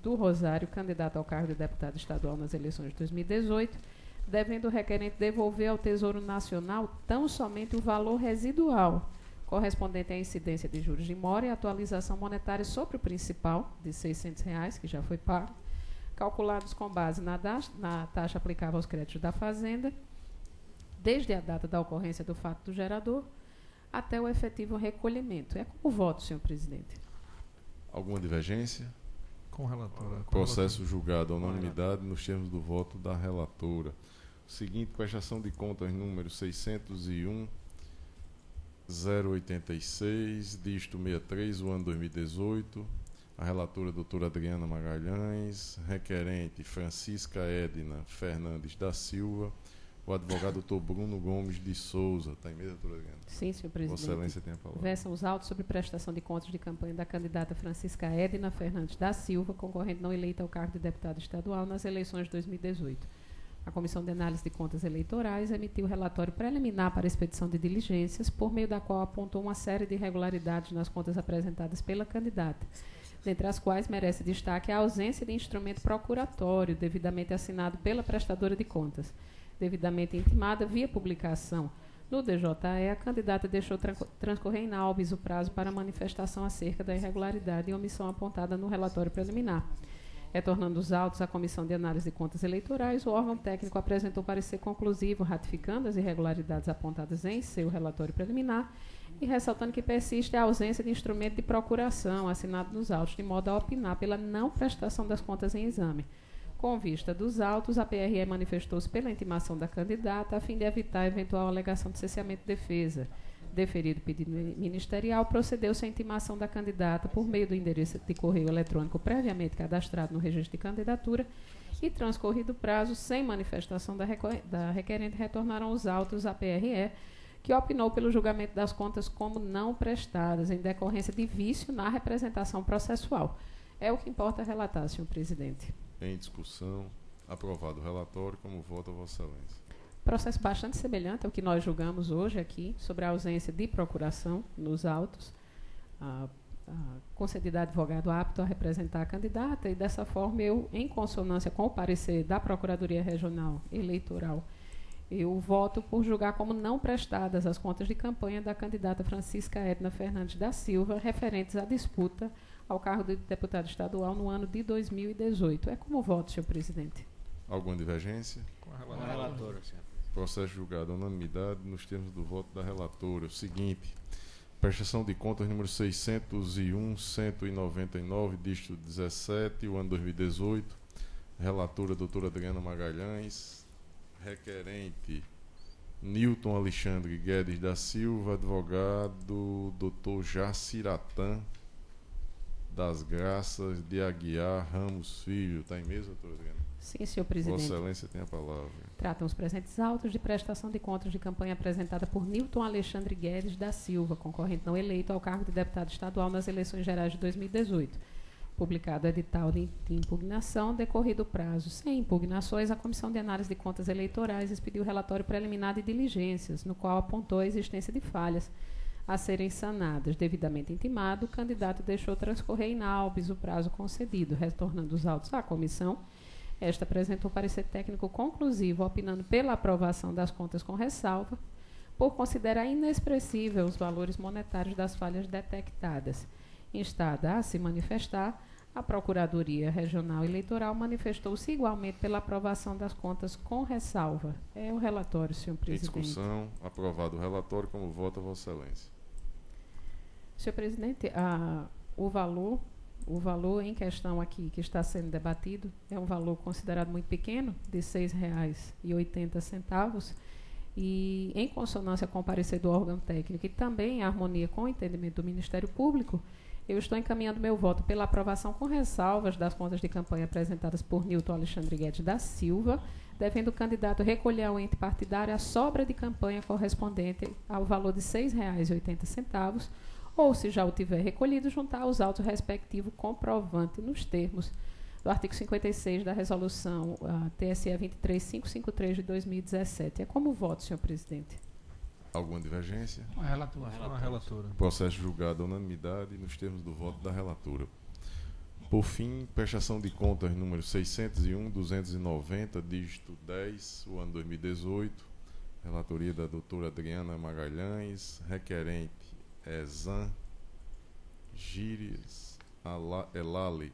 do Rosário, candidato ao cargo de deputado estadual nas eleições de 2018, devendo o requerente devolver ao Tesouro Nacional tão somente o valor residual correspondente à incidência de juros de mora e atualização monetária sobre o principal, de R$ 600, que já foi pago, calculados com base na taxa aplicável aos créditos da Fazenda, desde a data da ocorrência do fato do gerador até o efetivo recolhimento. É como voto, senhor presidente. Alguma divergência? Com relatora. Processo julgado à unanimidade nos termos do voto da relatora. O seguinte, prestação de contas número 601.086, dígito 63, o ano 2018. A relatora doutora Adriana Magalhães, requerente Francisca Edna Fernandes da Silva, o advogado doutor Bruno Gomes de Souza. Está em mesa, doutora Adriana? Sim, senhor presidente. Vossa Excelência tem a palavra. Versam os autos sobre prestação de contas de campanha da candidata Francisca Edna Fernandes da Silva, concorrente não eleita ao cargo de deputada estadual nas eleições de 2018. A Comissão de Análise de Contas Eleitorais emitiu relatório preliminar para expedição de diligências, por meio da qual apontou uma série de irregularidades nas contas apresentadas pela candidata, dentre as quais merece destaque a ausência de instrumento procuratório devidamente assinado pela prestadora de contas. Devidamente intimada via publicação no DJE, a candidata deixou transcorrer in albis o prazo para manifestação acerca da irregularidade e omissão apontada no relatório preliminar. Retornando os autos à Comissão de Análise de Contas Eleitorais, o órgão técnico apresentou parecer conclusivo, ratificando as irregularidades apontadas em seu relatório preliminar e ressaltando que persiste a ausência de instrumento de procuração assinado nos autos, de modo a opinar pela não prestação das contas em exame. Com vista dos autos, a PRE manifestou-se pela intimação da candidata a fim de evitar eventual alegação de cesseamento de defesa. Deferido o pedido ministerial, procedeu-se à intimação da candidata por meio do endereço de correio eletrônico previamente cadastrado no registro de candidatura e, transcorrido o prazo, sem manifestação da requerente, retornaram os autos à PRE, que opinou pelo julgamento das contas como não prestadas, em decorrência de vício na representação processual. É o que importa relatar, senhor presidente. Em discussão, aprovado o relatório, como vota Vossa Excelência? Processo bastante semelhante ao que nós julgamos hoje aqui, sobre a ausência de procuração nos autos, concedida a advogado apto a representar a candidata, e dessa forma eu, em consonância com o parecer da Procuradoria Regional Eleitoral, eu voto por julgar como não prestadas as contas de campanha da candidata Francisca Edna Fernandes da Silva, referentes à disputa ao cargo de deputado estadual no ano de 2018. É como voto, senhor presidente. Alguma divergência? Com a relatora, senhor. Processo julgado à unanimidade nos termos do voto da relatora. O seguinte, prestação de contas número 601.199, dígito 17, o ano 2018. Relatora doutora Adriana Magalhães. Requerente Nilton Alexandre Guedes da Silva, advogado doutor Jaciratã das Graças de Aguiar Ramos Filho. Está em mesa, doutora Adriana? Sim, senhor presidente. Vossa Excelência tem a palavra. Tratam os presentes autos de prestação de contas de campanha apresentada por Nilton Alexandre Guedes da Silva, concorrente não eleito ao cargo de deputado estadual nas eleições gerais de 2018. Publicado edital de impugnação, decorrido o prazo sem impugnações, a Comissão de Análise de Contas Eleitorais expediu relatório preliminar de diligências, no qual apontou a existência de falhas a serem sanadas. Devidamente intimado, o candidato deixou transcorrer in albis o prazo concedido. Retornando os autos à comissão, esta apresentou parecer técnico conclusivo, opinando pela aprovação das contas com ressalva, por considerar inexpressível os valores monetários das falhas detectadas. Instada a se manifestar, a Procuradoria Regional Eleitoral manifestou-se igualmente pela aprovação das contas com ressalva. É o relatório, senhor presidente. Em discussão, aprovado o relatório, como vota Vossa Excelência? Senhor presidente, o valor em questão aqui que está sendo debatido é um valor considerado muito pequeno, de R$ 6,80, e em consonância com o parecer do órgão técnico e também em harmonia com o entendimento do Ministério Público, eu estou encaminhando meu voto pela aprovação com ressalvas das contas de campanha apresentadas por Nilton Alexandre Guedes da Silva, devendo o candidato recolher ao ente partidário a sobra de campanha correspondente ao valor de R$ 6,80, ou, se já o tiver recolhido, juntar aos autos respectivo comprovante nos termos do artigo 56 da resolução TSE 23553 de 2017. É como voto, senhor presidente. Alguma divergência? Com a relatora. Com a relatora. Processo julgado à unanimidade nos termos do voto da relatora. Por fim, prestação de contas número 601.290, dígito 10, o ano 2018. Relatoria da doutora Adriana Magalhães, requerente Ezan Gires Elali,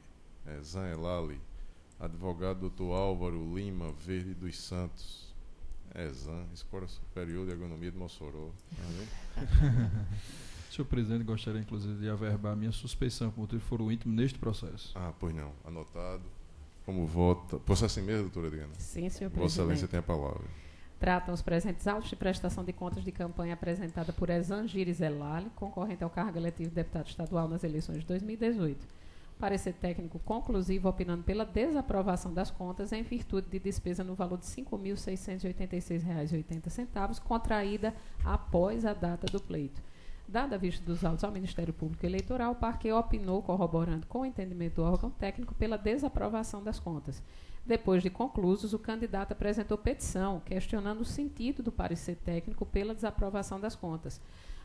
advogado doutor Álvaro Lima Verde dos Santos, Ezan, Escola Superior de Agronomia de Mossoró. Senhor presidente, gostaria inclusive de averbar a minha suspeição por motivo de foro íntimo neste processo. Ah, pois não. Anotado. Como vota. Processo em mesa, doutora Adriana? Sim, senhor Vossa presidente. Excelência tem a palavra. Tratam os presentes autos de prestação de contas de campanha apresentada por Exangires Elali, concorrente ao cargo eletivo de deputado estadual nas eleições de 2018. Parecer técnico conclusivo opinando pela desaprovação das contas em virtude de despesa no valor de R$ 5.686,80, contraída após a data do pleito. Dada a vista dos autos ao Ministério Público Eleitoral, o parquet opinou, corroborando com o entendimento do órgão técnico, pela desaprovação das contas. Depois de conclusos, o candidato apresentou petição, questionando o sentido do parecer técnico pela desaprovação das contas.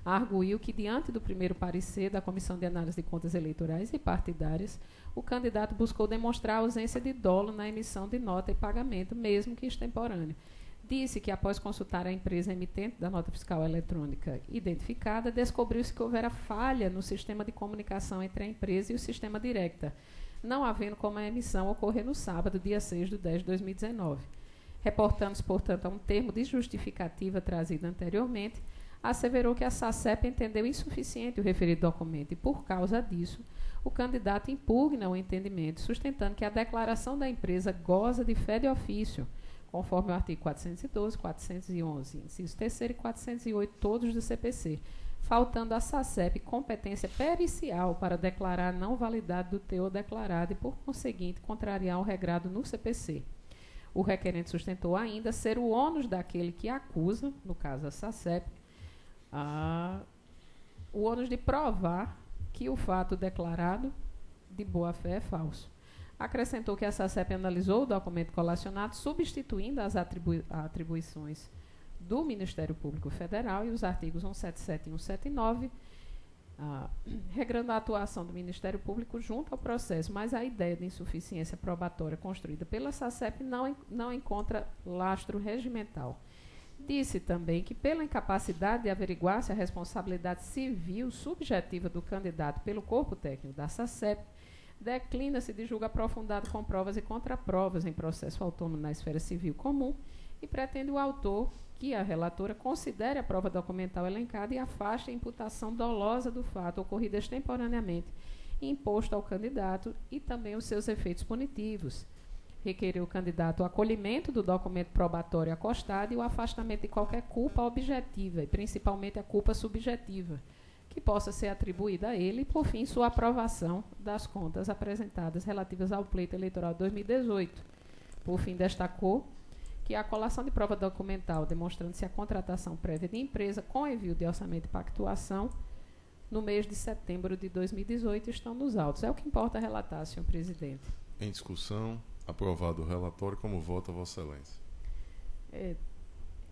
Arguiu que, diante do primeiro parecer da Comissão de Análise de Contas Eleitorais e Partidárias, o candidato buscou demonstrar a ausência de dolo na emissão de nota e pagamento, mesmo que extemporâneo. Disse que, após consultar a empresa emitente da nota fiscal eletrônica identificada, descobriu-se que houvera falha no sistema de comunicação entre a empresa e o sistema Directa, não havendo como a emissão ocorrer no sábado, dia 6/10/2019. Reportando-se, portanto, a um termo de justificativa trazido anteriormente, asseverou que a SACEP entendeu insuficiente o referido documento e, por causa disso, o candidato impugna o entendimento, sustentando que a declaração da empresa goza de fé de ofício, conforme o artigo 412, 411, inciso 3º e 408, todos do CPC, faltando à SACEP competência pericial para declarar a não validade do teor declarado e, por conseguinte, contrariar o regrado no CPC. O requerente sustentou ainda ser o ônus daquele que acusa, no caso a SACEP, o ônus de provar que o fato declarado de boa-fé é falso. Acrescentou que a SACEP analisou o documento colacionado, substituindo as atribuições do Ministério Público Federal e os artigos 177 e 179, regrando a atuação do Ministério Público junto ao processo, mas a ideia de insuficiência probatória construída pela SACEP não encontra lastro regimental. Disse também que, pela incapacidade de averiguar se a responsabilidade civil subjetiva do candidato pelo corpo técnico da SACEP declina-se de julgo aprofundado com provas e contraprovas em processo autônomo na esfera civil comum e pretende o autor que a relatora considere a prova documental elencada e afaste a imputação dolosa do fato ocorrido extemporaneamente e imposto ao candidato e também os seus efeitos punitivos. Requeriu o candidato o acolhimento do documento probatório acostado e o afastamento de qualquer culpa objetiva, e principalmente a culpa subjetiva, que possa ser atribuída a ele, e, por fim, sua aprovação das contas apresentadas relativas ao pleito eleitoral de 2018. Por fim, destacou que a colação de prova documental demonstrando-se a contratação prévia de empresa com envio de orçamento de pactuação no mês de setembro de 2018 estão nos autos. É o que importa relatar, senhor presidente. Em discussão. Aprovado o relatório, como vota Vossa Excelência?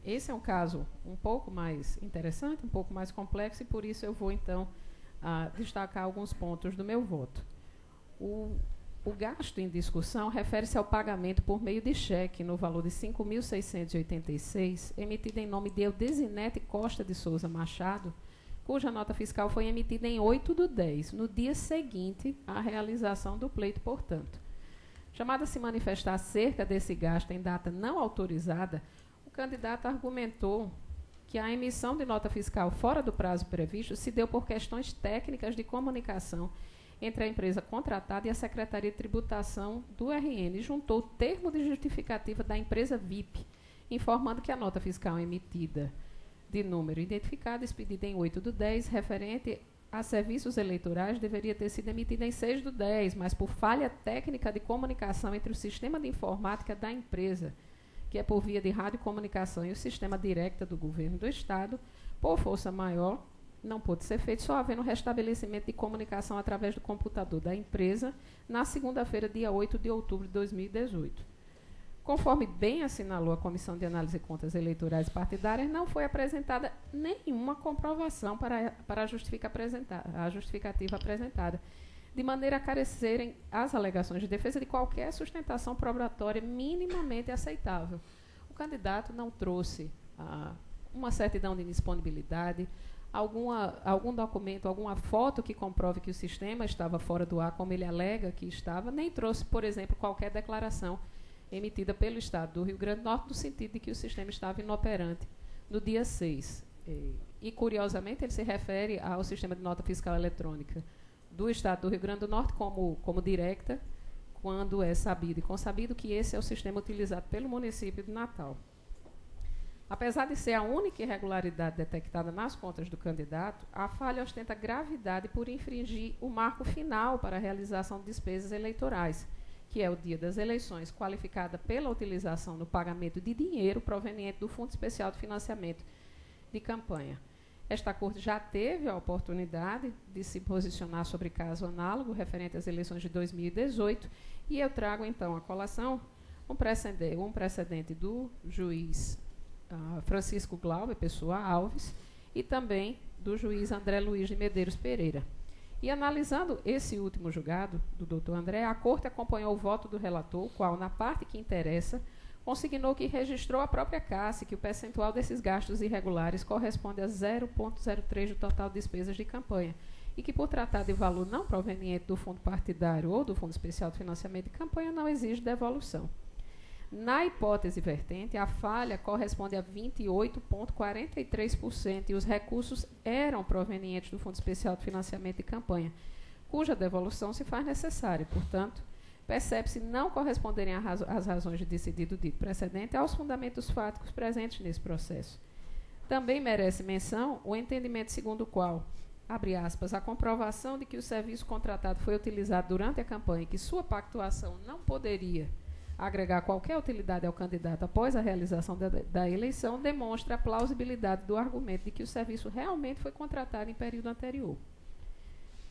Esse é um caso um pouco mais interessante, um pouco mais complexo, e por isso eu vou, então, destacar alguns pontos do meu voto. O gasto em discussão refere-se ao pagamento por meio de cheque no valor de R$ 5.686, emitido em nome de Eudesinete Costa de Souza Machado, cuja nota fiscal foi emitida em 8/10, no dia seguinte à realização do pleito, portanto. Chamado a se manifestar acerca desse gasto em data não autorizada, o candidato argumentou que a emissão de nota fiscal fora do prazo previsto se deu por questões técnicas de comunicação entre a empresa contratada e a Secretaria de Tributação do RN, e juntou o termo de justificativa da empresa VIP, informando que a nota fiscal emitida de número identificado, expedida em 8/10, referente a serviços eleitorais, deveria ter sido emitida em 6/10, mas por falha técnica de comunicação entre o sistema de informática da empresa, que é por via de radiocomunicação, e o sistema Directa do governo do Estado, por força maior, não pôde ser feito, só havendo restabelecimento de comunicação através do computador da empresa na segunda-feira, dia 8 de outubro de 2018. Conforme bem assinalou a Comissão de Análise de Contas Eleitorais e Partidárias, não foi apresentada nenhuma comprovação para a justificativa apresentada, de maneira a carecerem as alegações de defesa de qualquer sustentação probatória minimamente aceitável. O candidato não trouxe uma certidão de indisponibilidade, algum documento, alguma foto que comprove que o sistema estava fora do ar, como ele alega que estava, nem trouxe, por exemplo, qualquer declaração emitida pelo Estado do Rio Grande do Norte, no sentido de que o sistema estava inoperante no dia 6. E, curiosamente, ele se refere ao sistema de nota fiscal eletrônica do Estado do Rio Grande do Norte como directa, quando é sabido e consabido que esse é o sistema utilizado pelo município de Natal. Apesar de ser a única irregularidade detectada nas contas do candidato, a falha ostenta gravidade por infringir o marco final para a realização de despesas eleitorais, que é o dia das eleições, qualificada pela utilização no pagamento de dinheiro proveniente do Fundo Especial de Financiamento de Campanha. Esta Corte já teve a oportunidade de se posicionar sobre caso análogo referente às eleições de 2018, e eu trago, então, à colação um precedente do juiz Francisco Glauber Pessoa Alves e também do juiz André Luiz de Medeiros Pereira. E analisando esse último julgado do doutor André, a Corte acompanhou o voto do relator, o qual, na parte que interessa, consignou que registrou a própria Caixa que o percentual desses gastos irregulares corresponde a 0,03 do total de despesas de campanha e que, por tratar de valor não proveniente do fundo partidário ou do Fundo Especial de Financiamento de Campanha, não exige devolução. Na hipótese vertente, a falha corresponde a 28,43% e os recursos eram provenientes do Fundo Especial de Financiamento de Campanha, cuja devolução se faz necessária. Portanto, percebe-se não corresponderem às razões de decidido dito precedente aos fundamentos fáticos presentes nesse processo. Também merece menção o entendimento segundo o qual, abre aspas, a comprovação de que o serviço contratado foi utilizado durante a campanha e que sua pactuação não poderia agregar qualquer utilidade ao candidato após a realização da eleição demonstra a plausibilidade do argumento de que o serviço realmente foi contratado em período anterior.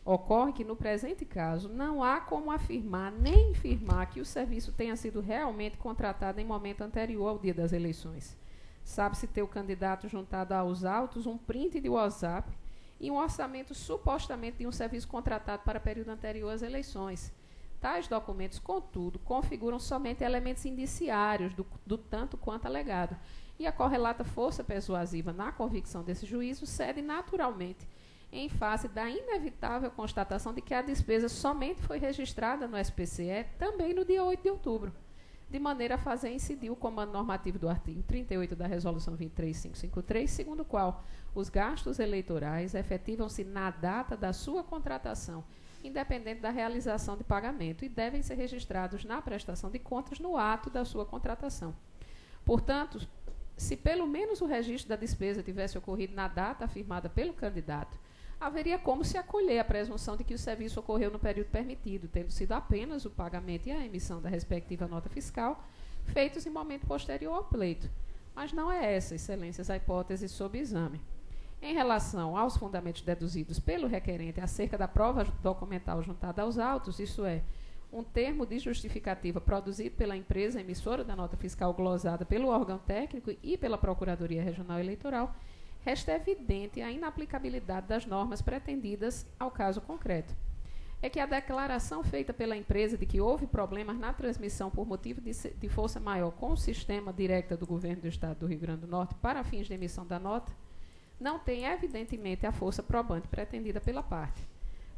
Ocorre que, no presente caso, não há como afirmar nem infirmar que o serviço tenha sido realmente contratado em momento anterior ao dia das eleições. Sabe-se ter o candidato juntado aos autos um print de WhatsApp e um orçamento supostamente de um serviço contratado para período anterior às eleições. Tais documentos, contudo, configuram somente elementos indiciários do tanto quanto alegado, e a correlata força persuasiva na convicção desse juízo cede naturalmente em face da inevitável constatação de que a despesa somente foi registrada no SPCE também no dia 8 de outubro, de maneira a fazer incidir o comando normativo do artigo 38 da Resolução 23553, segundo o qual os gastos eleitorais efetivam-se na data da sua contratação, independente da realização de pagamento, e devem ser registrados na prestação de contas no ato da sua contratação. Portanto, se pelo menos o registro da despesa tivesse ocorrido na data afirmada pelo candidato, haveria como se acolher a presunção de que o serviço ocorreu no período permitido, tendo sido apenas o pagamento e a emissão da respectiva nota fiscal feitos em momento posterior ao pleito. Mas não é essa, excelências, a hipótese sob exame. Em relação aos fundamentos deduzidos pelo requerente acerca da prova documental juntada aos autos, isso é, um termo de justificativa produzido pela empresa emissora da nota fiscal glosada pelo órgão técnico e pela Procuradoria Regional Eleitoral, resta evidente a inaplicabilidade das normas pretendidas ao caso concreto. É que a declaração feita pela empresa de que houve problemas na transmissão por motivo de força maior com o sistema directa do Governo do Estado do Rio Grande do Norte para fins de emissão da nota, não tem, evidentemente, a força probante pretendida pela parte.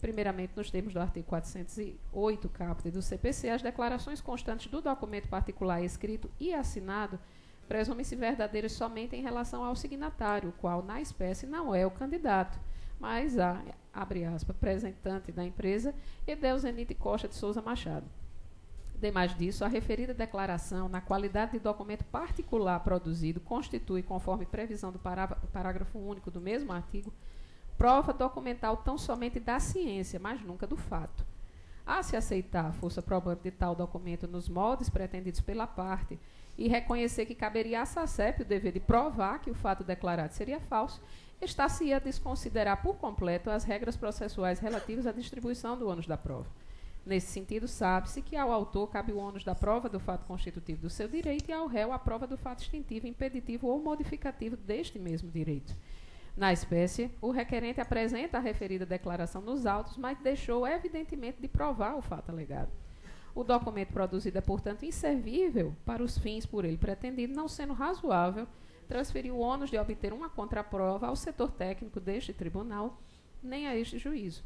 Primeiramente, nos termos do artigo 408, caput do CPC, as declarações constantes do documento particular escrito e assinado presumem-se verdadeiras somente em relação ao signatário, o qual, na espécie, não é o candidato, mas a, abre aspas, representante da empresa, Edeuzenite Costa de Souza Machado. Demais disso, a referida declaração, na qualidade de documento particular produzido, constitui, conforme previsão do parágrafo único do mesmo artigo, prova documental tão somente da ciência, mas nunca do fato. A se aceitar a força probante de tal documento nos moldes pretendidos pela parte e reconhecer que caberia à SACEP o dever de provar que o fato declarado seria falso, está-se a desconsiderar por completo as regras processuais relativas à distribuição do ônus da prova. Nesse sentido, sabe-se que ao autor cabe o ônus da prova do fato constitutivo do seu direito e ao réu a prova do fato extintivo, impeditivo ou modificativo deste mesmo direito. Na espécie, o requerente apresenta a referida declaração nos autos, mas deixou evidentemente de provar o fato alegado. O documento produzido é, portanto, inservível para os fins por ele pretendido, não sendo razoável transferir o ônus de obter uma contraprova ao setor técnico deste tribunal, nem a este juízo.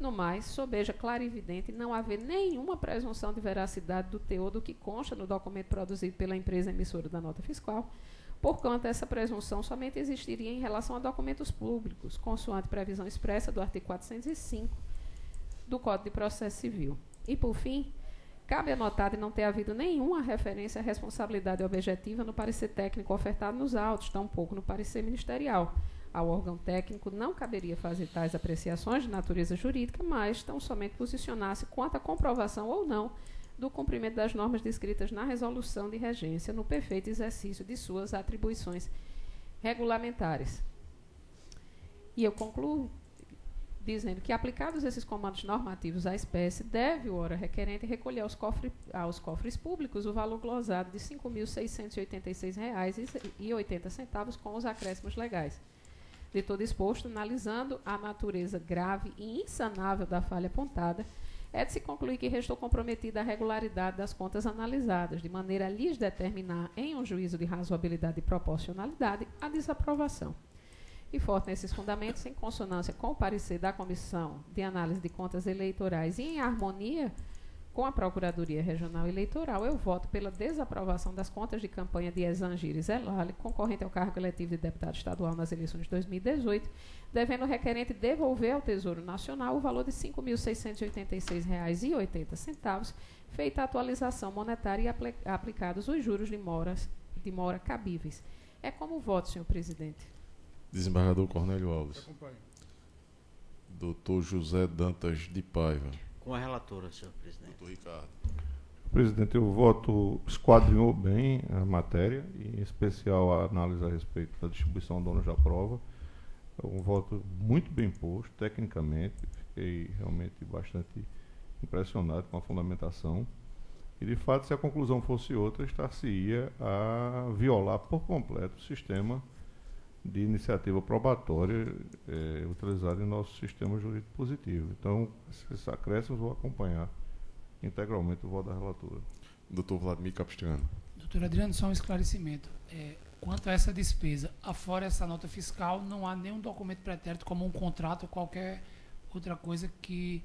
No mais, sobeja claro e evidente não haver nenhuma presunção de veracidade do teor do que consta no documento produzido pela empresa emissora da nota fiscal, porquanto essa presunção somente existiria em relação a documentos públicos, consoante previsão expressa do artigo 405 do Código de Processo Civil. E, por fim, cabe anotar de não ter havido nenhuma referência à responsabilidade objetiva no parecer técnico ofertado nos autos, tampouco no parecer ministerial. Ao órgão técnico não caberia fazer tais apreciações de natureza jurídica, mas tão somente posicionar-se quanto à comprovação ou não do cumprimento das normas descritas na resolução de regência no perfeito exercício de suas atribuições regulamentares. E eu concluo dizendo que, aplicados esses comandos normativos à espécie, deve o ora requerente recolher aos cofres públicos o valor glosado de R$ 5.686,80 com os acréscimos legais. De todo exposto, analisando a natureza grave e insanável da falha apontada, é de se concluir que restou comprometida a regularidade das contas analisadas, de maneira a lhes determinar, em um juízo de razoabilidade e proporcionalidade, a desaprovação. E forte nesses fundamentos, em consonância com o parecer da Comissão de Análise de Contas Eleitorais e em harmonia com a Procuradoria Regional Eleitoral, eu voto pela desaprovação das contas de campanha de Exangir e Zelale, concorrente ao cargo eletivo de deputado estadual nas eleições de 2018, devendo o requerente devolver ao Tesouro Nacional o valor de R$ 5.686,80, feita a atualização monetária e aplicados os juros de mora cabíveis. É como voto, senhor presidente. Desembargador Cornélio Alves. Doutor José Dantas de Paiva. Com a relatora, senhor presidente. Doutor Ricardo. Presidente, eu voto esquadrinhou bem a matéria, e em especial a análise a respeito da distribuição do ônus da prova. É um voto muito bem posto, tecnicamente. Fiquei realmente bastante impressionado com a fundamentação. E, de fato, se a conclusão fosse outra, estar-se-ia a violar por completo o sistema de iniciativa probatória utilizado em nosso sistema jurídico positivo. Então, esses acréscimos vou acompanhar integralmente o voto da relatora. Doutor Vladimir Capistrano. Doutor Adriano, só um esclarecimento. Quanto a essa despesa, afora essa nota fiscal, não há nenhum documento pretérito, como um contrato ou qualquer outra coisa que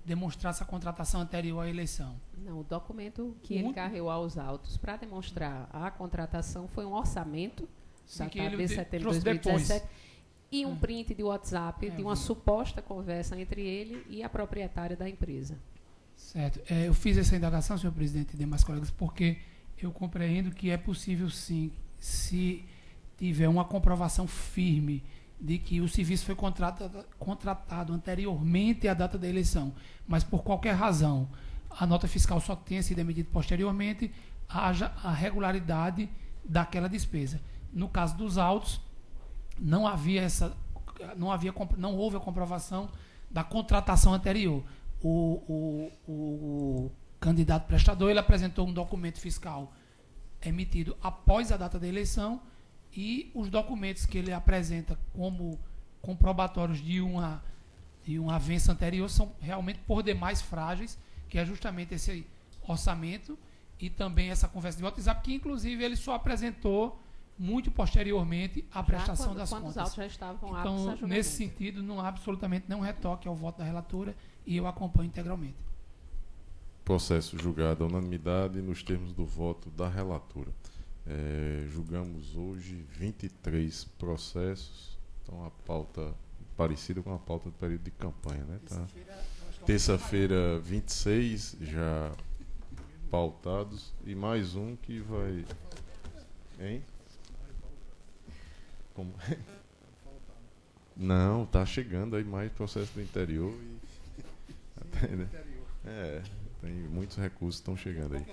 demonstrasse a contratação anterior à eleição? Não, o documento que ele carregou aos autos para demonstrar a contratação foi um orçamento datado de setembro de 2017 e um print de WhatsApp de uma suposta conversa entre ele e a proprietária da empresa. Certo. Eu fiz essa indagação, senhor presidente e demais colegas, porque eu compreendo que é possível, sim, se tiver uma comprovação firme de que o serviço foi contratado anteriormente à data da eleição, mas por qualquer razão a nota fiscal só tenha sido emitida posteriormente, haja a regularidade daquela despesa. No caso dos autos, não houve a comprovação da contratação anterior. O candidato prestador ele apresentou um documento fiscal emitido após a data da eleição, e os documentos que ele apresenta como comprobatórios de uma avença anterior são realmente por demais frágeis, que é justamente esse orçamento e também essa conversa de WhatsApp, que inclusive ele só apresentou muito posteriormente à prestação das contas. Os autos já estavam aptos a então, julgamento. nesse sentido, não há absolutamente nenhum retoque ao voto da relatora, e eu acompanho integralmente. Processo julgado à unanimidade nos termos do voto da relatora. Julgamos hoje 23 processos, então a pauta parecida com a pauta do período de campanha, né? Tá? Terça-feira 26 já pautados e mais um que vai... Hein? Como? Não, tá chegando aí mais processo do interior e... tem muitos recursos que estão chegando aí.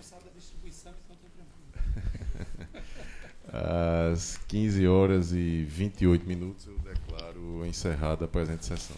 Às 15h28 eu declaro encerrada a presente sessão.